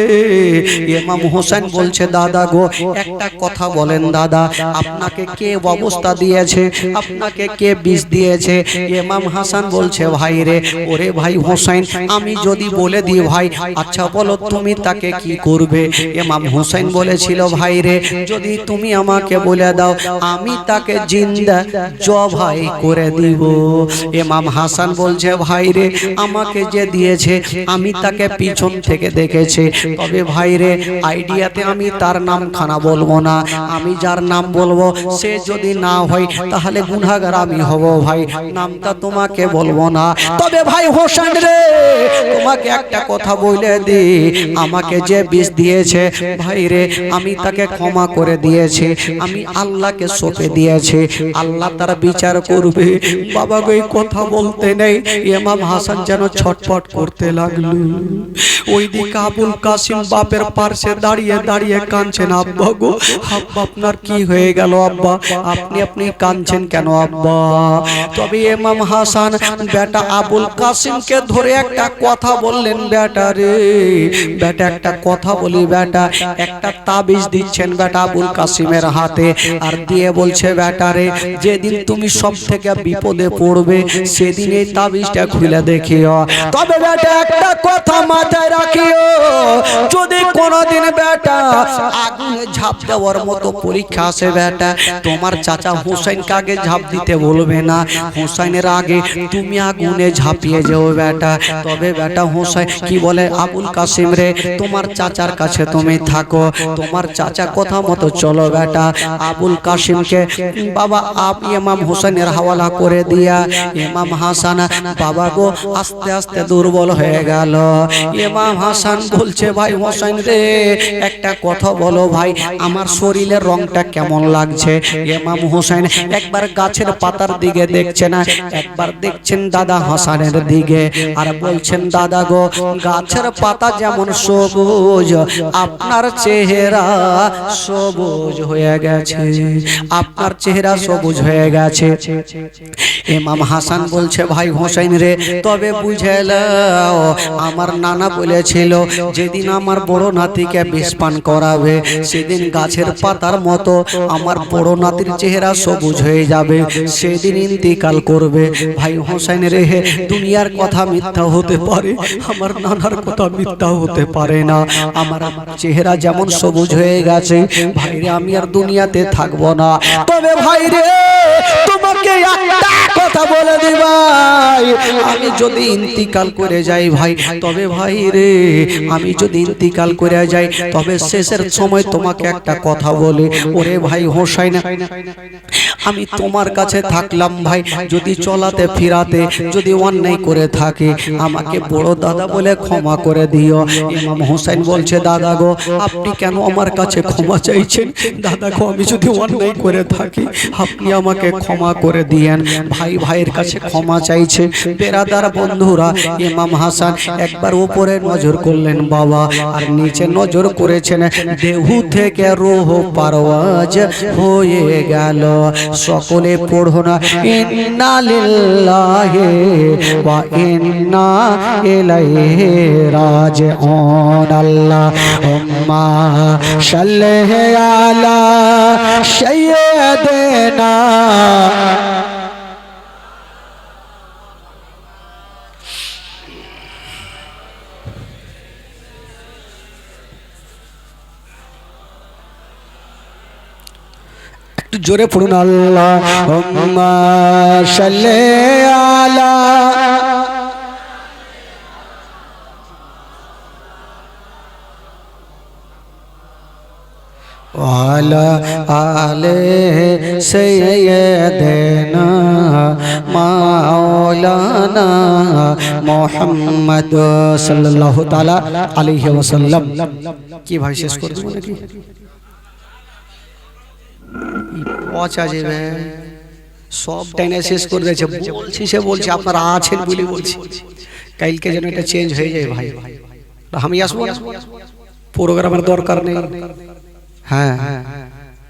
ইমাম হোসেন বলছে দাদা গো একটা কথা বলেন দাদা, আপনাকে কে অবস্থা দিয়েছে, আপনাকে কে বিষ দিয়েছে? ইমাম হাসান বলছে ভাই রে, ওরে ভাই হোসেন আমি যদি বলে দিই ভাই আচ্ছা বলো তুমি তাকে কি করবে? ইমাম হোসেন বলেছিল ভাই রে যদি তুমি আমাকে বলে দাও আমি তাকে জিন্দা জবাই করে দিব। ইমাম হাসান বলছে ভাই রে আমাকে যে দিয়েছে আমি তাকে পিছন থেকে দেখেছি, তবে ভাই রে আইডিয়াতে আমি তার নাম খানা বলবো না, আমি যার নাম বলবো সে যদি না হয় তাহলে গুনাহগার আমি হব, ভাই নামটা তোমাকে বলবো না। তবে ভাই হোসেন রে তোমাকে একটা কথা বলে দি, আমাকে যে বিষ দিয়েছে ভাই রে আমি তাকে ক্ষমা করে দিয়েছি, আমি আল্লাহকে সঁপে দিয়েছি, আল্লাহ তার বিচার করবে। বাবা গো এই কথা বলতে নেই, ইমাম হাসান যেন ছটফট করতে লাগলো। ওইদিকে আবুল কাসিম বাপের পাশে দাঁড়িয়ে দাঁড়িয়ে কাঁদছেন, আব্বা গো আব্বা আপনার কি হয়ে গেল আব্বা, আপনি কাঁদছেন কেন আব্বা? তবে ইমাম হাসান বেটা আবুল কাসিমকে ধরে একটা কথা বললেন, বেটা রে বেটা একটা কথা বলি বেটা, একটা তাবিজ দিচ্ছেন বেটা আবুল কাসিমের হাতে, আর দিয়ে বলছে বেটা রে যেদিন তুমি সব থেকে বিপদে পড়বে সেদিন এই তাবিজটা খুলে দেখিও। তবে বেটা একটা কথা মাথায় রাখিও, যদি কোনোদিন বেটা আগুনে ঝাঁপ দেওয়ার মতো পরীক্ষা আসে বেটা, তোমার চাচা হোসেনকে আগে ঝাঁপ দিতে বলবে না, হোসেনের আগে তুমি আগুনে ঝাঁপিয়ে যাও বেটা। তবে বেটা হোসেন কি বলে আবুল কাসিম রে তোমার চাচার কাছে তুমি থাকো, তোমার চাচা কথা মতো চলো বেটা। আবুল কাসিমকে বাবা ইমাম হোসেনের হাওয়ালা করে দিয়া ইমাম হাসান বাবা গো আস্তে আস্তে দুর্বল হয়ে গেল। ইমাম হাসান বলছে ভাই হোসেন রে একটা কথা বলো ভাই আমার শরীরের রংটা কেমন লাগছে? ইমাম হোসেন একবার গাছের পাতার দিকে দেখছেন, একবার দেখছেন দাদা হাসানের দিকে, আর বলছেন দাদা গো গাছের পাতা যেমন সবুজ আপনার চেহারা সবুজ হয়ে গেছে, আপনার চেহারা সবুজ হয়ে গেছে। ইমাম হাসান বলছে ভাই হোসেন রে তবে বুঝে নাও আমার নানা বলেছিল যেদিন আমার বড় নাতিকে বিষ পান করাবে সেদিন গাছের পাতার মতো আমার বড় নাতির চেহারা সবুজ হয়ে যাবে, সেদিন ইন্তিকাল করবে। ভাই হোসেন রে দুনিয়ার কথা মিথ্যা হতে পারে, আমার নানার কথা মিথ্যা হতে পারে না, আমার চেহারা যেমন সবুজ হয়ে গেছে ভাই রে আমি আর দুনিয়াতে থাকবো না। তবে ভাই রে তোমাকে একটা কথা বলে দি ভাই, আমি যদি ইন্তিকাল করে যাই ভাই, তবে ভাই রে আমি যদি ইন্তিকাল করে যাই তবে শেষের সময় তোমাকে একটা কথা বলি, ওরে ভাই হোসেন আমি তোমার কাছে থাকলাম ভাই, যদি চলাতে ফিরাতে যদি অন্যায় করে থাকে আমাকে বড় দাদা বলে ক্ষমা করে দিও। ইমাম হোসেন বলছে দাদা গো আপনি কেন আমার কাছে ক্ষমা চাইছেন? দাদা গো আমি যদি অন্যায় করে থাকি আপনি আমাকে ক্ষমা করে দিয়েন। ভাই ভাইয়ের কাছে ক্ষমা চাইছে। বেরাদার বন্ধুরা ইমাম হাসান একবার উপরে নজর করলেন বাবা, আর নিচে নজর করেছেন, দেহু থেকে রূহ পারওয়াজ হয়ে গেল। সকলে পড়ো না ইন্না লিল্লাহি ওয়া ইন্না ইলাইহি রাজিউন। আল্লাহুম্মা সাল্লি আলা সাইয়্যিদিনা জোরে পড়ুন আল্লাহুম্মা সাল্লি আলা ওয়ালা আলে সাইয়্যিদিনা মাওলানা মুহাম্মদ সাল্লাল্লাহু তাআলা আলাইহি ওয়াসাল্লাম। কি ভাই শেষ করে দেব নাকি? পচা যাবে সব টাইনে শেষ করে দিয়েছে। বলছি সে বলছে আপনারা আছেন বলে বলছি, কালকে যেন এটা চেঞ্জ হয়ে যায় ভাই। আমি আসবো না, প্রোগ্রামের দরকার নেই। হ্যাঁ,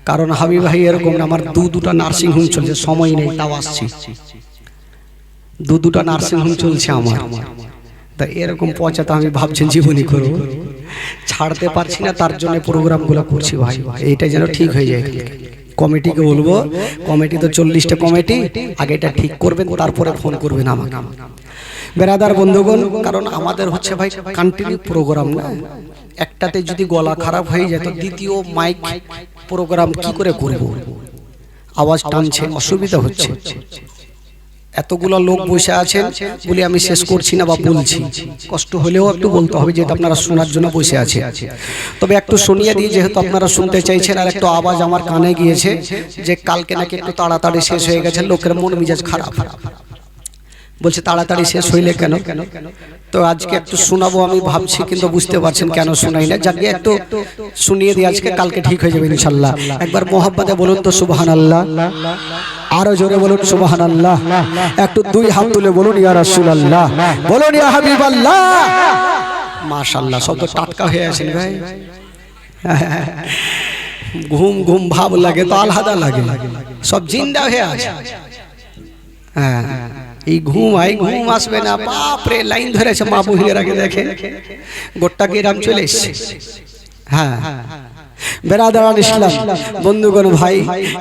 কারণ হাবিব ভাই এরকম না, আমার দুটা নার্সিং হোম চলছে, সময় নেই তাও আসছি। দুটা নার্সিং হোম চলছে আমার, তা এরকম পচাতে আমি ভাবছেন জীবনী করব, ছাড়তে পারছি না, তার জন্য প্রোগ্রামগুলো করছি ভাই। এইটা যেন ঠিক হয়ে যায়। কমিটিকে বলবো, কমিটি তো 40টা কমিটি, আগে এটা ঠিক করবেন, তারপরে ফোন করবেন আমাকে। বেরাদার বন্ধুগণ, কারণ আমাদের হচ্ছে ভাই কন্টিনিউ প্রোগ্রাম না, একটাতে যদি গলা খারাপ হয়ে যায় তো দ্বিতীয় মাইক প্রোগ্রাম কি করে করব? আওয়াজ টানছে, অসুবিধা হচ্ছে। এতগুলো লোক বসে আছেন বলে আমি শেষ করছি না বা বলছি, কষ্ট হলেও একটু বলতে হবে, যেহেতু আপনারা শোনার জন্য বসে আছে। তবে একটু শুনিয়ে দিই, যেহেতু আপনারা শুনতে চাইছেন। আর একটু আওয়াজ আমার কানে গিয়েছে যে কালকে নাকি একটু তাড়াতাড়ি শেষ হয়ে গেছে, লোকের মন মেজাজ খারাপ, বলছে তাড়াতাড়ি শেষ হইলে কেন? তো আজকে একটু শোনাবো আমি ভাবছি, কিন্তু বুঝতে পারছেন কেন শোনাই না। যাকে একটু শুনিয়ে দিই আজকে, কালকে ঠিক হয়ে যাবে ইনশাল্লাহ। একবার মোহাব্বতে বলুন তো সুবহানাল্লাহ, আরো জোরে বলুন সুবহানাল্লাহ, একটু দুই হাত তুলে বলুন ইয়া রাসূলুল্লাহ, বলুন ইয়া হাবিবাল্লাহ। মাশাআল্লাহ, সব তো টাটকা হয়ে আছেন ভাই। ঘুম ঘুম ভাব লাগে তো আলাদা লাগে, সব জিন্দা হয়ে আছে। হ্যাঁ, এই ঘুম আসবে না, বাপরে লাইন ধরেছে মা বহিনের আগে, দেখে গোটা গ্রাম চলে এসছে। হ্যাঁ, বেরাদারান ইসলাম বন্ধুগণ ভাই,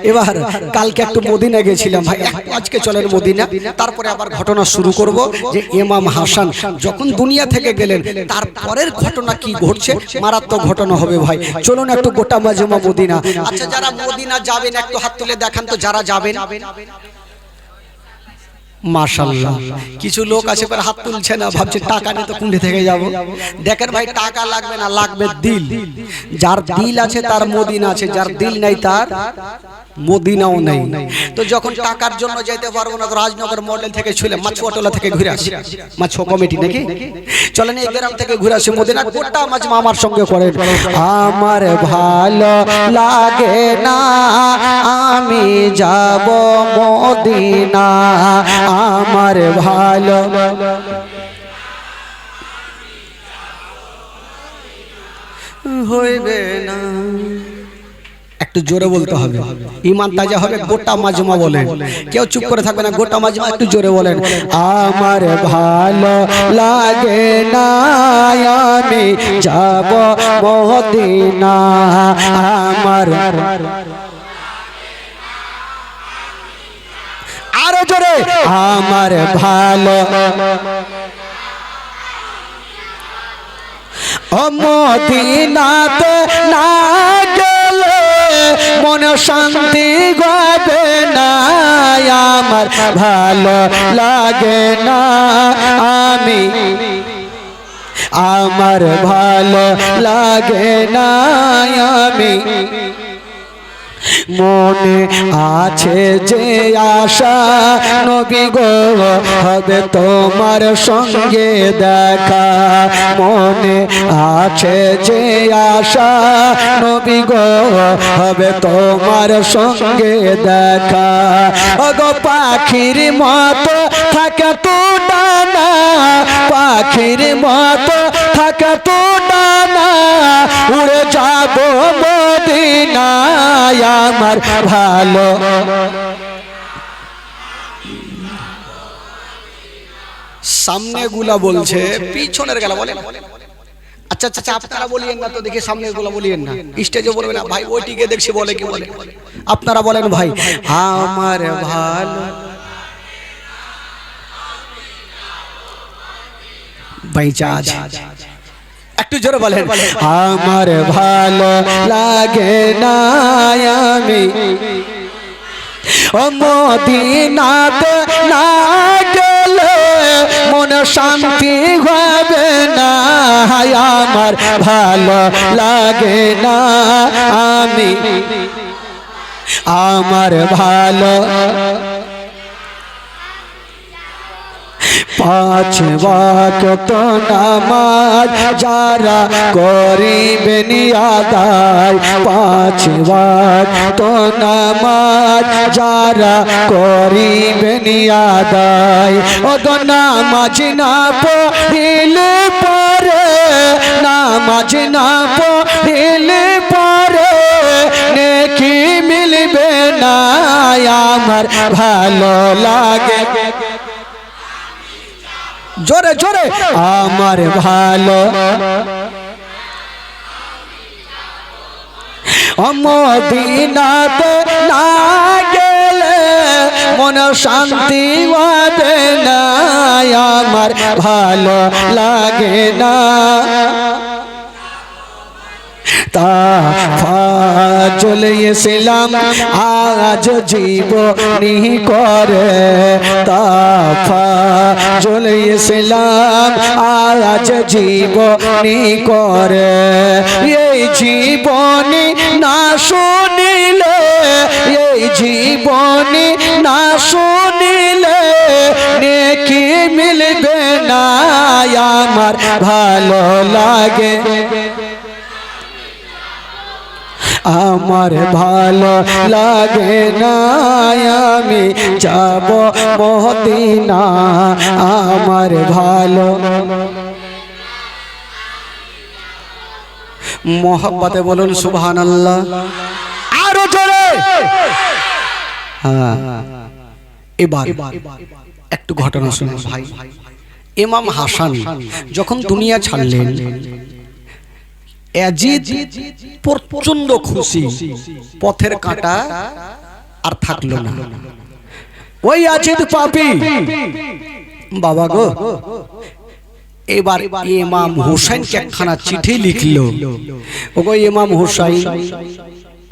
এবার কালকে একটু মদিনা গেছিলাম ভাই, আজকে চলেন মদিনা, তারপরে আবার ঘটনা শুরু করব যে ইমাম হাসান যখন দুনিয়া থেকে গেলেন তারপরের ঘটনা কি ঘটছে, মারাত্মক ঘটনা হবে ভাই। চলুন একটু গোটা মাজমা মদিনা। আচ্ছা, যারা মদিনা যাবেন একটু হাত তুলে দেখান তো, যারা যাবেন। মাশাআল্লাহ, কিছু লোক আছে পর হাত তুলছে না, ভাবছে টাকা নিয়ে তো কুন্ডে থেকে যাব। দেখেন ভাই, টাকা লাগবে না, লাগবে দিল। যার দিল আছে তার মদিনা আছে, যার দিল নাই তার মদিনাও নাই। তো যখন টাকার জন্য যেতে পারবো না, রাজনগর মডেল থেকে ছুলে মাছুয়াটোলা থেকে ঘুরে আসি, মাছুয়া কমিটি নাকি, চলেন এই গ্রাম থেকে ঘুরে আসি মদিনা। গোটা মাজমা আমার সঙ্গে করেন। আমার ভালো লাগে না, আমি যাব মদিনা, আমার ভালো হইবে না। একটু জোরে বলতে হবে, ঈমান তাজা হবে। গোটা মাজমা বলেন, কেউ চুপ করে থাকবে না, গোটা মাজমা একটু জোরে বলেন। আমার ভালো লাগে না, আমি যাব মদিনা, আমার আরো জোরে, আমার ভালো ও মদিনাতে না গেলে মন শান্তি হবে না, আমার ভালো লাগে না, আমি আমার ভালো লাগে না, আমি মনে আছে যে আশা নবী গো হবে তোমার সঙ্গে দেখা, মনে আছে যে আশা নবী গো হবে তোমার সঙ্গে দেখা। ওগো পাখির মতো থাকে তো ডানা, পাখির মতো থাকে তো ডানা, উড়ে যাব মদিনায়, আমার ভালো। সামনে গুলা বলছে, পিছনের গেলা বলে। আচ্ছা আচ্ছা, আপনারা বলিয়েন না তো, দেখে সামনে গুলা বলিয়েন না, স্টেজে বলবে না ভাই, ওইটিকে দেখছি বলে কি বলে। আপনারা বলেন ভাই, আমার ভালো বাইচা আছে, একটু জোরে বলেন। আমার ভালো লাগে না, আমি ও মদিনাতে না গেলে মন শান্তি হবে না, আমার ভালো লাগে না, আমার ভালো পাঁচ ওয়াক্ত নামাজ যারা করিবেন আদায়, পাঁচ ওয়াক্ত নামাজ যারা করিবেন আদায়, ও তো নামাজ না পড়িলে পরে, নামাজ না পড়িলে পরে নেকি মিলবে না, আমার ভালো লাগে, জোরে জোরে আমার ভালো, মদিনাতে না গেলে মন শান্তি হবে না, আমার ভালো লাগে না, চলে এসেলাম আজ জীবনী করে, চলে এসেলাম আজ জীবনী করে, এই জীবনী না শুনিলে, এই জীবনী না শুনিলে নেকি মিলবে না, আমার ভালো লাগে, আমার ভালো লাগে না, আমি যাব মদিনা, আমার ভালো মোহাব্বতে বলুন সুবহানাল্লাহ, আরো জোরে। এবার একটু ঘটনা শুনুন ভাই। ইমাম হাসান যখন দুনিয়া ছাড়লেন, ইয়াজিদ প্রচন্ড খুশি, পথের কাঁটা আর থাকলো না। ওই ইয়াজিদ পাপী বাবা গো, এবার ইমাম হুসাইনকে একখানা চিঠি লিখলো, ওগো ইমাম হুসাইন,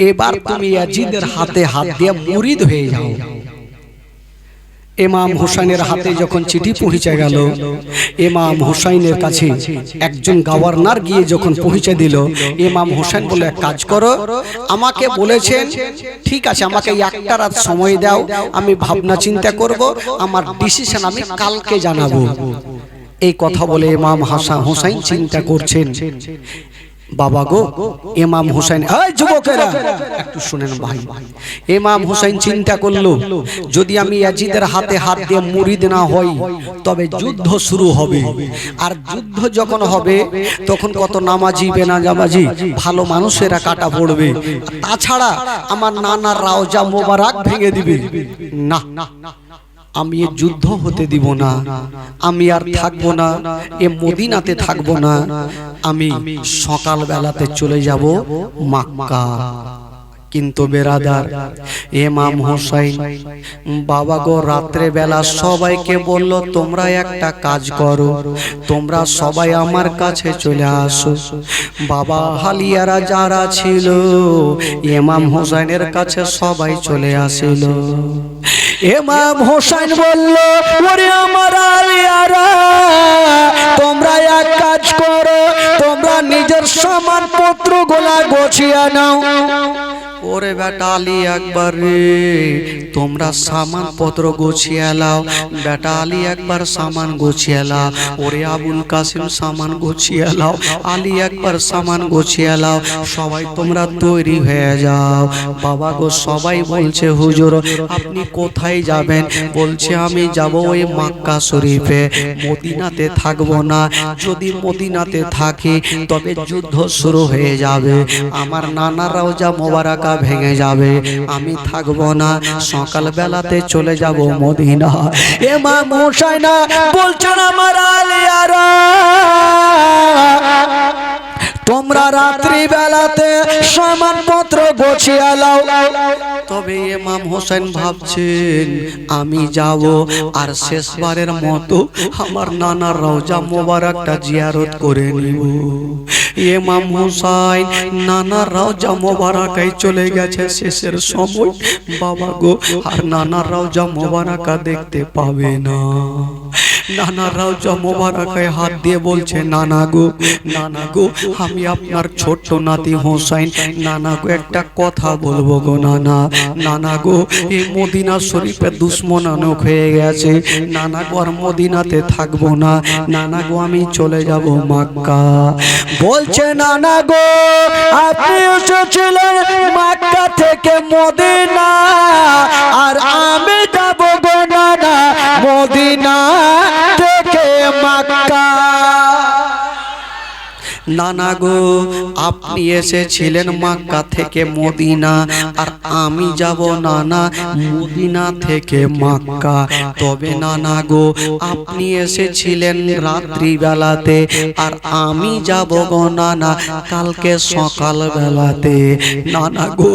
এবার তুমি ইয়াজিদের হাতে হাত দিয়ে মুরিদ হয়ে যাও। ইমাম হুসাইনের হাতে যখন চিঠি পৌঁছে গেল, ইমাম হুসাইনের কাছে একজন গভর্নর গিয়ে যখন পৌঁছে দিল, ইমাম হুসাইন বলে এক কাজ করো, আমাকে বলেছেন ঠিক আছে, আমাকে একটা রাত সময় দাও, আমি ভাবনা চিন্তা করব, আমার ডিসিশন আমি কালকে জানাবো। এই কথা বলে ইমাম হুসাইন চিন্তা করছেন। বাবা গো, ইমাম হুসাইন, এই যুবকেরা একটু শুনেন ভাই, ইমাম হুসাইন চিন্তা করলো, যদি আমি ইয়াজিদের হাতে হাত দিয়ে মুরিদ না হই তবে যুদ্ধ শুরু হবে, আর যুদ্ধ যখন হবে তখন কত নামাজি বেনামাজি ভালো মানুষেরা কাটা পড়বে, তাছাড়া আমার নানার রওজা মোবারক ভেঙে দিবে, না আমি এ যুদ্ধ হতে দিব না, আমি আর থাকবো না, এ মদিনাতে থাকবো না, আমি সকাল বেলাতে চলে যাব মক্কা। কিন্তু বেরাদার, ইমাম হুসাইন বাবা গো রাত্রে বেলা সবাইকে বলল, তোমরা একটা কাজ করো, তোমরা সবাই আমার কাছে চলে আসো। বাবা হালিয়ারা যারা ছিল ইমাম হুসাইনের কাছে সবাই চলে আসিল। ইমাম হুসাইন বলল, ওরে আমার আলিয়ারা, তোমরা এক কাজ করো, তোমরা নিজের সামানপত্র গুলা গোছিয়ে নাও। ওরে বেটা আলী একবার রে, তোমরা সামান পত্র গুছিয়ে লাও, বেটা আলী একবার সামান গুছিয়ে লাও। ওরে আবুল কাসিম সামান গুছিয়ে লাও, আলী একবার সামান গুছিয়ে লাও, সবাই তোমরা তৈরি হয়ে যাও। বাবা গো সবাই বলছে, হুজুর আপনি কোথায় যাবেন? বলছে আমি যাব ওই মক্কা শরীফে, মদিনাতে থাকবো না, যদি মদিনাতে থাকি তবে যুদ্ধ শুরু হয়ে যাবে, আমার নানা রওজা মোবারকা ভেঙে যাবে, আমি থাকবো না, সকাল বেলাতে চলে যাব মদিনা। ইমাম হুসাইন বলছেন, আমার আলিয়ারা তোমরা রাত্রি বেলাতে সামানপত্র গোছিয়ে লাও। তবে ইমাম হোসেন ভাবছেন আমি যাব আর শেষবারের মতো আমার নানার রওজা মোবারকটা জিয়ারত করে নিব। ইমাম হোসেন নানার রওজা মোবারকায় চলে গেছে শেষের সময়। বাবা গো আর নানার রওজা মোবারকা দেখতে পাবে না। নানা রওজা মোবারকায় হাত দিয়ে বলছে নানা গো আমি আপনার ছোট্ট নাতি হোসেন, নানা গো একটা কথা বলবো গো নানা গো এই মদিনা শরীফে দুশ্মনানক হয়ে গেছে, নানা গো আর মদিনাতে থাকবো না, নানা গো আমি চলে যাব মক্কা। বলছে নানা গো আপনি এসেছিলেন মক্কা থেকে মদিনা, আর আমি যাব গো নানা মদিনা থেকে মক্কা। নানা গো আপনি এসেছিলেন মক্কা থেকে মদিনা, আর আমি যাব নানা মদিনা থেকে মক্কা। তবে নানা গো আপনি এসেছিলেন রাত্রি বেলাতে, আর আমি যাব গো নানা কালকে সকাল বেলাতে। নানা গো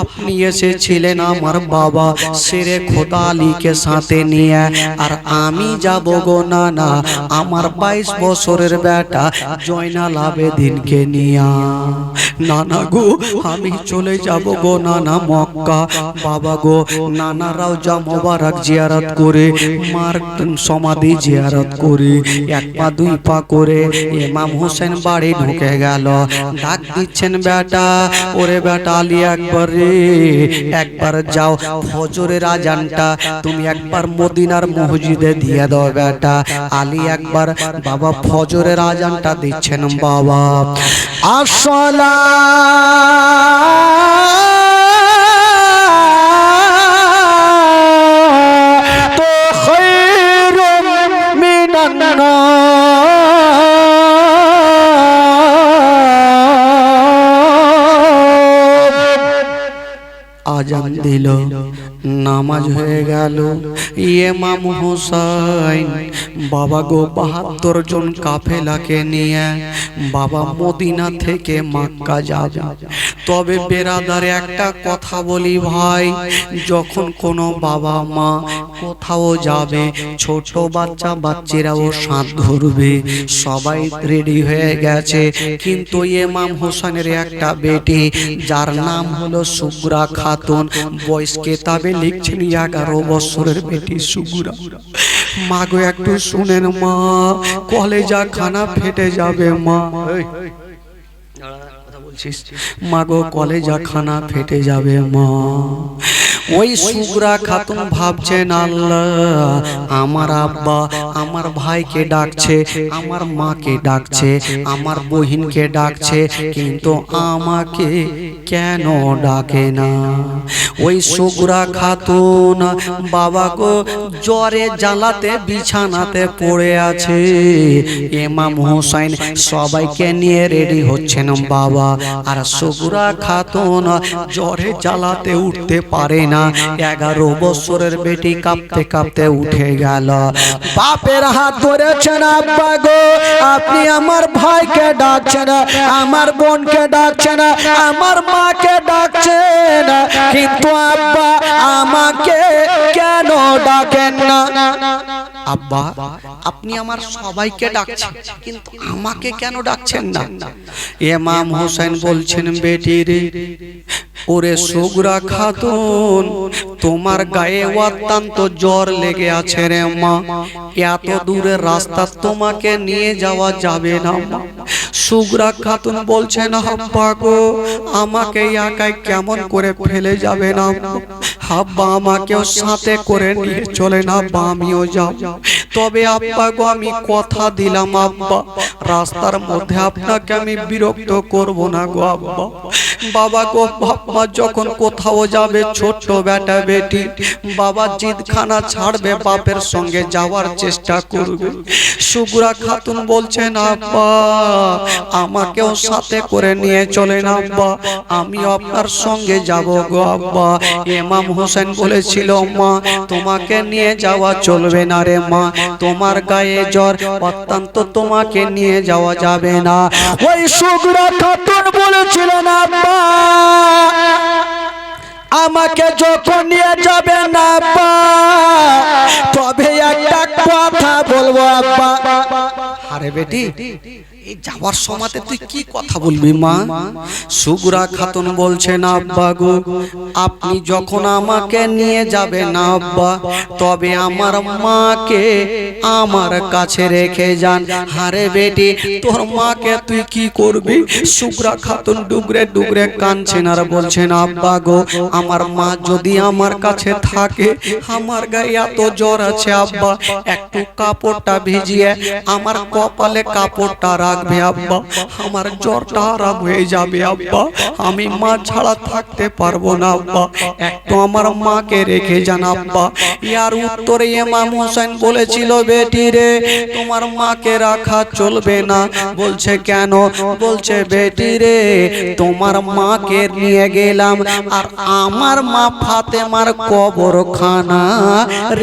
আপনি এসেছিলেন আমার বাবা শেরে খোদা আলীকে সাথে নিয়ে, আর আমি যাব গো নানা আমার 22 বছরের বেটা জয়নাল আবেদিনকে নিয়া। নানা গো আমি চলে যাব গো নানা মক্কা। বাবা গো নানা রওজা মোবারক জিয়ারত করে, মার সমাধি জিয়ারত করে, এক পা দুই পা করে ইমাম হোসেন বাড়ি ঢুকে গেল। ডাক দিচ্ছেন বেটা, ওরে বেটা আলী একবার রে, একবার যাও ফজরের আজানটা তুমি একবার মদিনার মসজিদে দিয়ে দাও বেটা। আলী একবার বাবা ফজরের আজানটা দিচ্ছেন বাবা। আসলা তো খৈরুম মিনান আজান দিল, নামাজ হয়ে গেল। ইমাম হোসেন বাবা গো 72 জন কাফেলাকে নিয়ে বাবা মদিনা থেকে মক্কা যাবে। তবে বেরাদারে একটা কথা বলি ভাই, যখন কোনো বাবা মা কোথাও যাবে, ছোট বাচ্চা বাচ্চারাও সাথ ধরবে, সবাই রেডি হয়ে গেছে। কিন্তু ইমাম হোসেনের একটা বেটি যার নাম হলো সুগরা খাতুন, বয়স কেতাবে লিখছেন 11 বছরের বেটি সুগরা। মা গো একটু শুনেন মা, কলেজা খানা ফেটে যাবে মা। মা গো কলেজা খানা ফেটে যাবে মা। ওই সুগরা খাতুন ভাবছেন আল্লাহ আমার আব্বা আমার ভাইকে ডাকছে, আমার মাকে ডাকছে, আমার বহিনকে ডাকছে, কিন্তু আমাকে কেন ডাকে না? ওই সুগরা খাতুন বাবা গো জ্বরে জ্বালাতে বিছানাতে পড়ে আছে। ইমাম হোসেন সবাইকে নিয়ে রেডি হচ্ছেন বাবা, আর সুগরা খাতুন জ্বরে জ্বালাতে উঠতে পারে না। 11 বছরের বেটি কাঁপতে কাঁপতে উঠে গেল। বাপের হাত ধরেছেন, আব্বা গো আপনি আমার ভাইকে ডাকছেন, আমার বোনকে ডাকছেন, আমার মাকে ডাকছেন, কিন্তু আব্বা আমাকে কেন ডাকেন না? আব্বা আপনি আমার সবাইকে ডাকছেন, কিন্তু আমাকে কেন ডাকছেন না? ইমাম হোসেন বলছেন বেটি রে, ওরে সুগরা খাতুন তোমার গায়ে অত্যন্ত জ্বর লেগে আছে রে মা, এত দূরের রাস্তা তোমাকে নিয়ে যাওয়া যাবে না মা। সুগরা খাতুন বলছেন আব্বা গো আমাকে একাই কেমন করে ফেলে যাবে না আব্বা, আমাকেও সাথে করে নিয়ে চলে না আব্বা, আমিও যাব। তবে আব্বা গো আমি কথা দিলাম আব্বা, রাস্তার মধ্যে আপনাকে আমি বিরক্ত করব না গো আব্বা। বাবা গো বাবা যখন কোথাও যাবে ছোট্ট বেটা বেটি বাবা জিদখানা ছাড়বে, বাপের সঙ্গে যাওয়ার চেষ্টা করবে। সুগরা খাতুন বলছেন আব্বা আমাকেও সাথে করে নিয়ে চলেন আব্বা, আমিও আপনার সঙ্গে যাব গো আব্বা। ইমাম হোসেন বলেছিল মা তোমাকে নিয়ে যাওয়া চলবে না রে মা, তোমার গায়ে জ্বর, অত্যন্ত তোমাকে নিয়ে যাওয়া যাবে না। ওই সুগরা খাতুন বলেছিলেন আব্বা আমাকে যখন নিয়ে যাবে না আব্বা, তবে একটা কথা বলবো আব্বা। আরে বেটি, এই যাওয়ার সময়তে তুই কি কথা বলবি মা? সুগরা খাতুন বলছেন আব্বা গো, আপনি যখন আমাকে নিয়ে যাবেন না আব্বা, তবে আমার মাকে আমার কাছে রেখে যান। আরে বেটি, তোর মাকে তুই কি করবি? সুগরা খাতুন ডুগরে ডুগরে কাঁদছেন আর বলছেন আব্বা গো, আমার মা যদি আমার কাছে থাকে, আমার গায়ে এত জ্বর আছে আব্বা, একটু কাপড়টা ভিজিয়ে আমার কপালে কাপড়টা রাখবে আব্বা, আমার জ্বরটা আরাম হয়ে যাবে আব্বা, আমি মা ছাড়া থাকতে পারবো না আব্বা, একটু আমার মাকে রেখে যান আব্বা। ইয়ার উত্তরে ইমাম হোসেন বলেছিল, বেটি রে, তোমার মাকে রাখা চলবে না। বলছে কেন? বলছে বেটি রে, তোমার মাকে নিয়ে গেলাম আর আমার মা ফাতেমার কবরখানা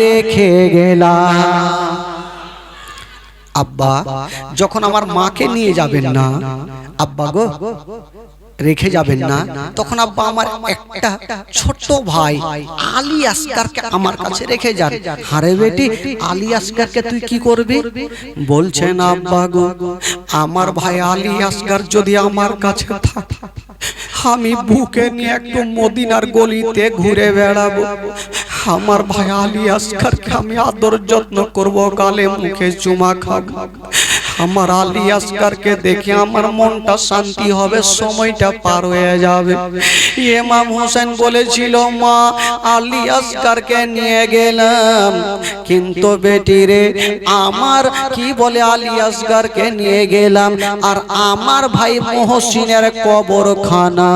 রেখে গেলাম। আব্বা যখন আমার মাকে নিয়ে যাবেন না আব্বা গো, রেখে যাবেন না, তখন আব্বা আমার একটা ছোট ভাই আলী আসগারকে আমার কাছে রেখে যান। আরে বেটি, আলী আসগারকে তুই কি করবি? বলছেন আব্বা গো, আমার ভাই আলী আসগার যদি আমার কাছে থাকে, আমি বুকে নিয়ে একটু মদিনার গলিতে ঘুরে বেড়াবো। আমার ভাই আলী আসগারকে আমি আদর যত্ন করব, গালে মুখে চুমা খাবো। আমার আলী আসগারকে দেখে আমার মনটা শান্তি হবে, সময়টা পার হয়ে যাবে। ইমাম হোসেন বলেছিল, মা আলী আসগারকে নিয়ে গেলাম, কিন্তু বেটি রে, আমার কি বলে আলী আসগারকে নিয়ে গেলাম আর আমার ভাই মহসিনের কবরখানা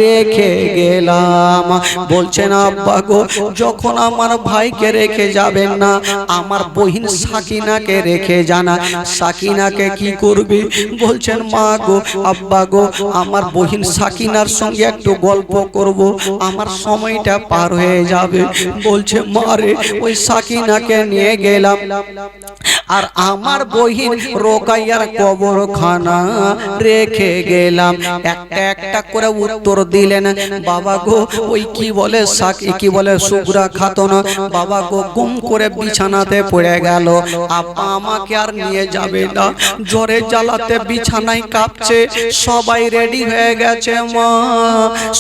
রেখে গেলাম। বলছেন আব্বা গো, যখন আমার ভাইকে রেখে যাবেন না, আমার বহিন সাকিনাকে রেখে জানা। সাকিনাকে কি করবে? বলছেন মা গো, আব্বা গো, আমার বহিন সাকিনার সঙ্গে একটু গল্প করব, আমার সময়টা পার হয়ে যাবে। বলছে মা রে, ওই সাকিনাকে নিয়ে গেলাম আর আমার বহিন রোকাইয়ার কবরখানা রেখে গেলাম। একটা একটা করে উত্তর দিলেন। বাবা গো, ওই কি বলে কি বলে সুগরা খাতুন, বাবা গো গুম করে বিছানাতে পড়ে গেল। আপা আমাকে আর নিয়ে যাবে না, জ্বরে জ্বালাতে বিছানায় কাঁপছে, সবাই রেডি হয়ে গেছে মা,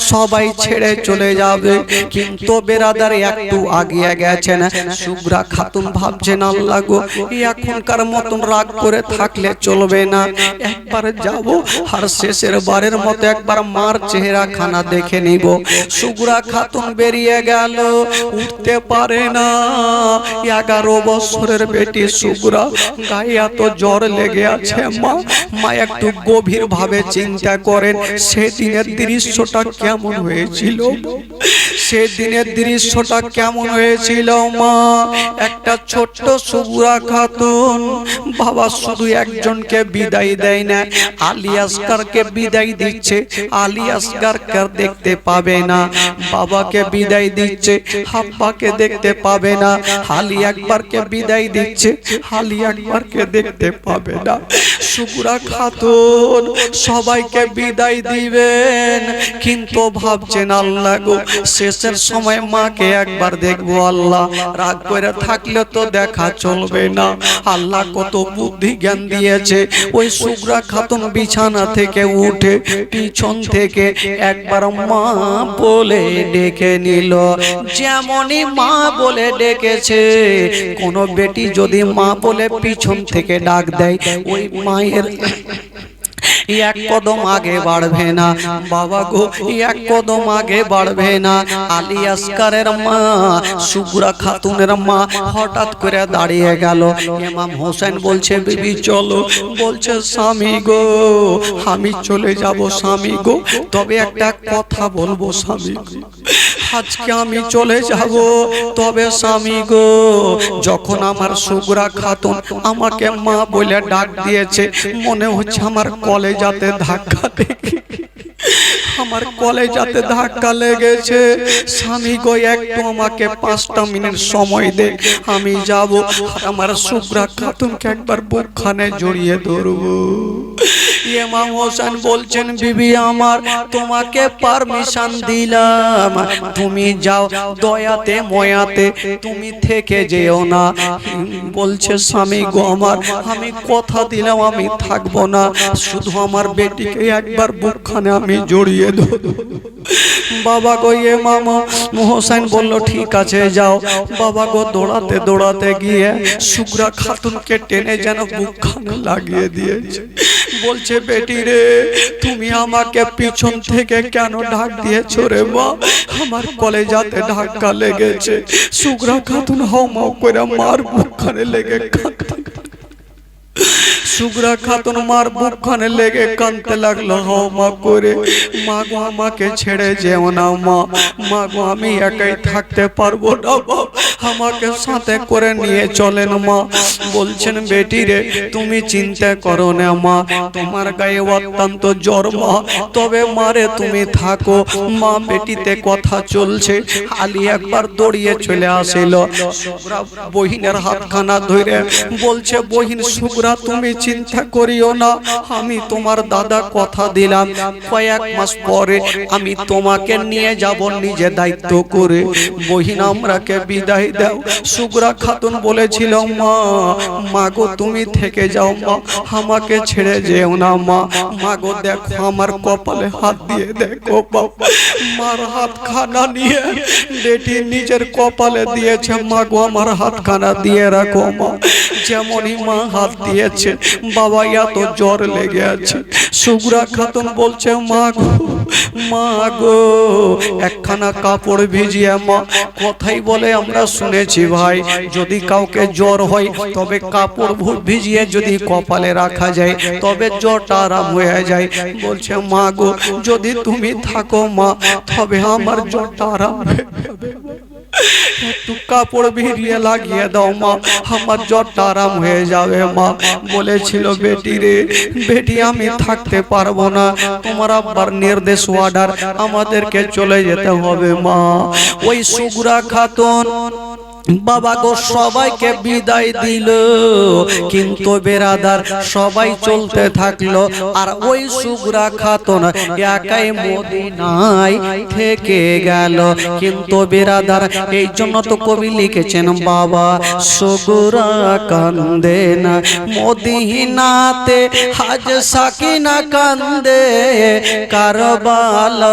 সবাই ছেড়ে চলে যাবে। কিন্তু বেরাদার একটু আগিয়ে গেছেন। সুগরা খাতুন ভাবছেন, আল্লাহ গো, এখনকার মতন রাগ করে থাকলে চলবে না, একবার যাব আর শেষের বারের মতো একবার মার চেহারা খানা দেখে নিব। সুগরা খাতুন বেরিয়ে গেল, উঠতে পারে না। 11 বছরের বেটি সুগরা, গায়ে এত জ্বর লেগে আছে মা। মা একটু গভীর ভাবে চিন্তা করেন, সেদিনের দৃশ্যটা কেমন হয়েছিল, সেদিনের দৃশ্যটা কেমন হয়েছিল মা। একটা ছোট্ট সুগরা খাতুন, বাবা শুধু একজনকে বিদায় দেয় না, আলী আসগারকে বিদায় দিচ্ছে। আলী আসগারকে দেখতে পাবে না, বাবাকে বিদায় দিচ্ছে, আব্বাকে দেখতে পাবে না। আলী আকবরকে বিদায় দিচ্ছে, আলী আকবরকে দেখতে পাবে না। সুগরা খাতুন সবাইকে বিদায় দিবেন, কিন্তু ভাবছেন আল্লাহ গো, শেষের সময় মাকে একবার দেখবো। আল্লাহ, রাগ করে থাকলে তো দেখা চলবে না। আল্লাহ কত বুদ্ধি জ্ঞান দিয়েছে। ওই সুগরা খাতুন বিছানা থেকে উঠে পিছন থেকে একবার মা বলে ডেকে নিল। যেমনই মা বলে ডেকেছে, কোন বেটি যদি মা বলে পিছন থেকে ডাক দেয়, ওই মায়ের এক কদম আগে বাড়বে না। বাবা গো, এক কদম আগে বাড়বে না। আলী আসগারের মা, সুগরা খাতুনের মা হঠাৎ করে দাঁড়িয়ে গেল। ইমাম হোসেন বলছে, বিবি চলো। বলছে, স্বামী গো, আমি চলে যাব স্বামী গো, তবে একটা কথা বলবো স্বামী গো, আজকে আমি চলে যাব, তবে স্বামী গো, যখন আমার সুগরা খাতুন আমাকে মা বলে ডাক দিয়েছে, মনে হচ্ছে আমার কলেজাতে ধাক্কা দেখে আমার কলেজাতে ধাক্কা লেগেছে। স্বামী গো একটু আমাকে 5টা মিনিট সময় দে, আমি যাব আর আমার শুভ্রা খাতুনকে একবার বুকখানে জড়িয়ে ধরবো। ইমাম হোসেন বলছেন বিবি আমার, তোমাকে পারমিশন দিলাম, তুমি যাও, দয়াতে ময়াতে তুমি থেকে যেও না। বলছে স্বামী গো আমার, আমি কথা দিলাম আমি থাকবো না, শুধু আমার বেটিকে একবার বুকখানে আমি জড়িয়ে ধরবো। বাবা গো ইমাম হোসেন বলল ঠিক আছে যাও। বাবা গো দৌড়াতে দৌড়াতে গিয়ে শুভ্রা খাতুনকে টেনে যেন বুকখানে লাগিয়ে দিয়েছে। বলছে বেটি রে, তুমি আমাকে পিছন থেকে কেন ঢাক দিয়েছো রে মা? আমার কলেজাতে ধাক্কা লেগেছে। শুভ্রা খাতুন হাউমাউ করে মার বুকখানে লেগে কাঁদতে, শুভ্রা খাতুন মার বুকখানে লেগে কাঁদতে লাগলো হাউমা করে, মা গো আমাকে ছেড়ে যেও না মা, মা গো আমি একাই থাকতে পারবো না, আমাকে সাথে করে নিয়ে চলেন মা। বলছেন বেটি রে, তুমি চিন্তা করো না মা, তোমার গায়ে অত্যন্ত জ্বর মা, তবে মারে তুমি থাকো মা। বেটিতে কথা চলছে, আলী একবার দৌড়িয়ে চলে আসিল, শুভ্রা বহিনের হাতখানা ধরে বলছে বহিন শুভ্রা তুমি চিন্তা করিও না, আমি তোমার দাদা কথা দিলাম কয়েক মাস পরে আমি তোমাকে নিয়ে যাব নিজে দায়িত্ব করে। বহিন আমরাকে বিদায় দাও। শুভ্রা খাতুন বলেছিল মা, মা গো তুমি থেকে যাও মা, আমাকে ছেড়ে যেও না মা। মা গো দেখো আমার কপালে হাত দিয়ে দেখো বাবা, মার হাতখানা নিয়ে বেটি নিজের কপালে দিয়েছে। মা গো আমার হাতখানা দিয়ে রাখো মা। যেমনই মা হাত দিয়েছে বাবা এত জ্বর লেগে আছে। শুভ্রা খাতুন বলছে মা গো, মা গো একখানা কাপড় ভিজিয়ে মা, কথাই বলে আমরা শুনেছি ভাই, যদি কাউকে জ্বর হয় তবে কাপড় ভিজিয়ে যদি কপালে রাখা যায় তবে জ্বরটা আরাম হয়ে যায়। বলছে মা গো যদি তুমি থাকো মা তবে আমার জ্বরটা আরাম হয়ে যাবে, একটু কাপড় ভিজিয়ে লাগিয়ে দাও মা, আমার জ্বরটা আরাম হয়ে যাবে মা। বলেছিল বেটি রে, বেটি আমি থাকতে পারবো না, তোমার আব্বার নির্দেশ অর্ডার, আমাদেরকে চলে যেতে হবে মা। ওই শুভ্রা খাতুন বাবা গো সবাইকে বিদায় দিল, কিন্তু বেরাদার সবাই চলতে থাকলো, আর ওই শুভ্রা খাতুন একাই মদিনায় থেকে গেল। কিন্তু বেরাদার এই জন্য তো কবি লিখেছেন বাবা শুভ্রা কান্দে না মদিনাতে, হাজ সাকিনা কান্দে কারবালায়।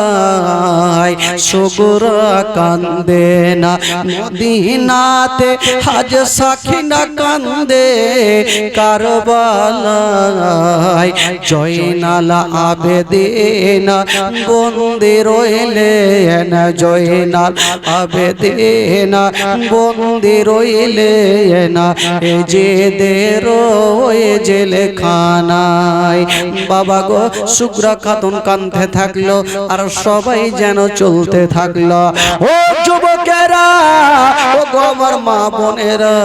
শুভ্রা কান্দে না মদিনা নাতে হাজ সাকিনা কান্দে কারবালায়। জয়নাল আবেদিন বন্দী রইলেন, জয়নাল আবেদিন বন্দী রইলেন এ জেদের ওই জেলখানায়। বাবা গো শুভ্রা খাতুন কাঁদতে থাকলো আর সবাই যেন চলতে থাকলো। ও যুবকেরা, ও আমার মা বোনেরা,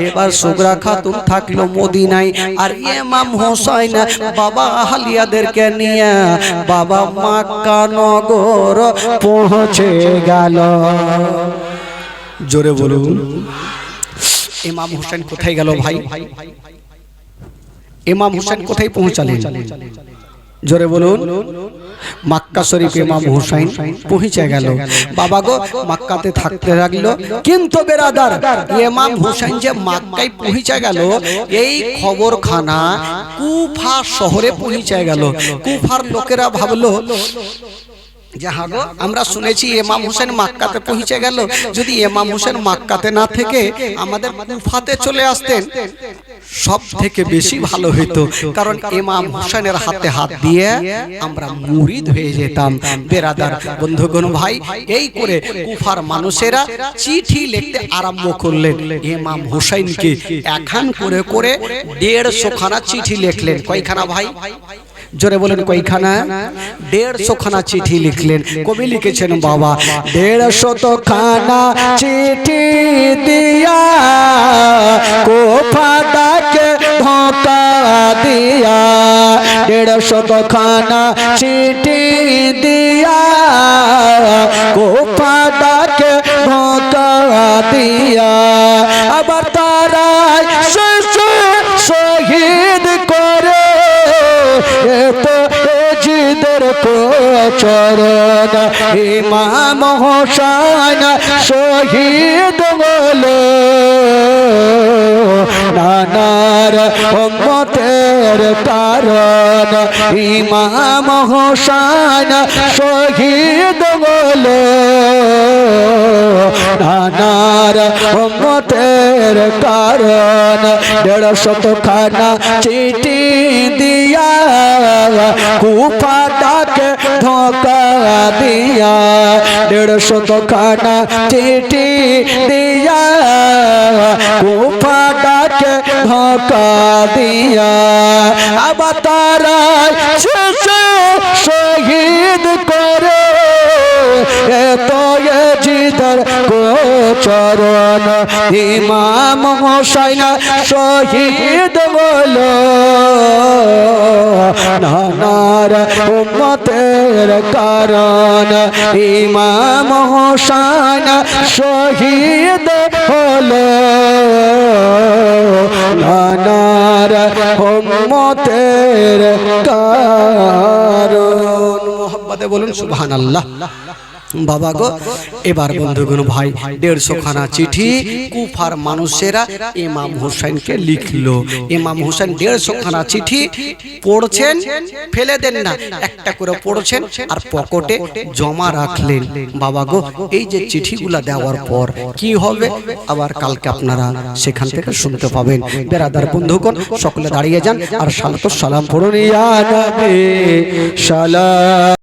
এবার শুভ্রা খাতুন থাকলো মদিনায়, আর ইমাম হোসেন বাবা আহলিয়াদেরকে নিয়ে বাবা মক্কা নগর পৌঁছে গেল। জোরে বলুন ইমাম হোসেন কোথায় গেল ভাই? ইমাম হোসেন কোথায় পৌঁছালেন? জোরে বলুন। মক্কা শরীফ ইমাম হুসাইন পৌঁছে গেল। বাবা গো মক্কাতে থাকতে লাগলো, কিন্তু বেরাদার ইমাম হুসাইন যে মক্কায় পৌঁছে গেল এই খবরখানা কুফা শহরে পৌঁছে গেল। কুফার লোকেরা ভাবলো যাহা গো আমরা শুনেছি ইমাম হোসেন মক্কাতে পৌঁছে গেল, যদি ইমাম হোসেন মক্কাতে না থেকে আমাদের কুফাতে চলে আসতেন সব থেকে বেশি ভালো হইতো, কারণ ইমাম হোসেনের হাতে হাত দিয়ে আমরা মুরিদ হয়ে যেতাম। বেরাদার বন্ধুগণ ভাই, এই করে কুফার মানুষেরা চিঠি লিখতে আরম্ভ করলেন। ইমাম হোসেনকে একখান করে করে 150 খানা চিঠি লিখলেন। কয়খানা ভাই? জোরে বলেন কয়খানা? 150 খানা চিঠি লিখলেন। কবি লিখেছেন বাবা 150 খানা চিঠি দিয়া কোফাদাকে ধোঁকা দিয়া, 150 খানা চিঠি দিয়া দিয়া কুফাটাকে ধোঁকা দিয়া আবার তারাই শহীদ করে তো জিদের চরণ ইমাম হোসেন শহীদ বলে নানার উম্মতের কারণ ইমাম হোসেন শহীদ বলে নানার উম্মতের কারণ 150 খানা চিঠি দিয়া কুফাটাকে ধোঁকা দিয়া 150 খানা চিঠি দিয়া কুফাটাকে ধোঁকা দিয়া আবার তারাই শহীদ করে তো জিদের চরণ ইমাম হোসেন শহীদ বলো নানার উম্মতের কারণ ইমাম হোসেন শহীদ হলো নানার উম্মতের কারণ মোহাম্মদে বলুন সুবহানাল্লাহ বাবা গো এবার বন্ধুগণ ভাই 150 খানা চিঠি কুফার মানুষেরা ইমাম হোসেনকে লিখলো ইমাম হোসেন 150 খানা চিঠি পড়ছেন ফেলে দেন না একটা করে পড়ছেন আর পকেটে জমা রাখলেন বাবা গো এই যে চিঠিগুলা দেওয়ার পর কি হবে আবার কালকে আপনারা সেখান থেকে শুনতে পাবেন বেরাদার বন্ধুগণ সকলে দাঁড়িয়ে যান আর সালাতু সালাম পড়ুন ইয়া নবী সালাম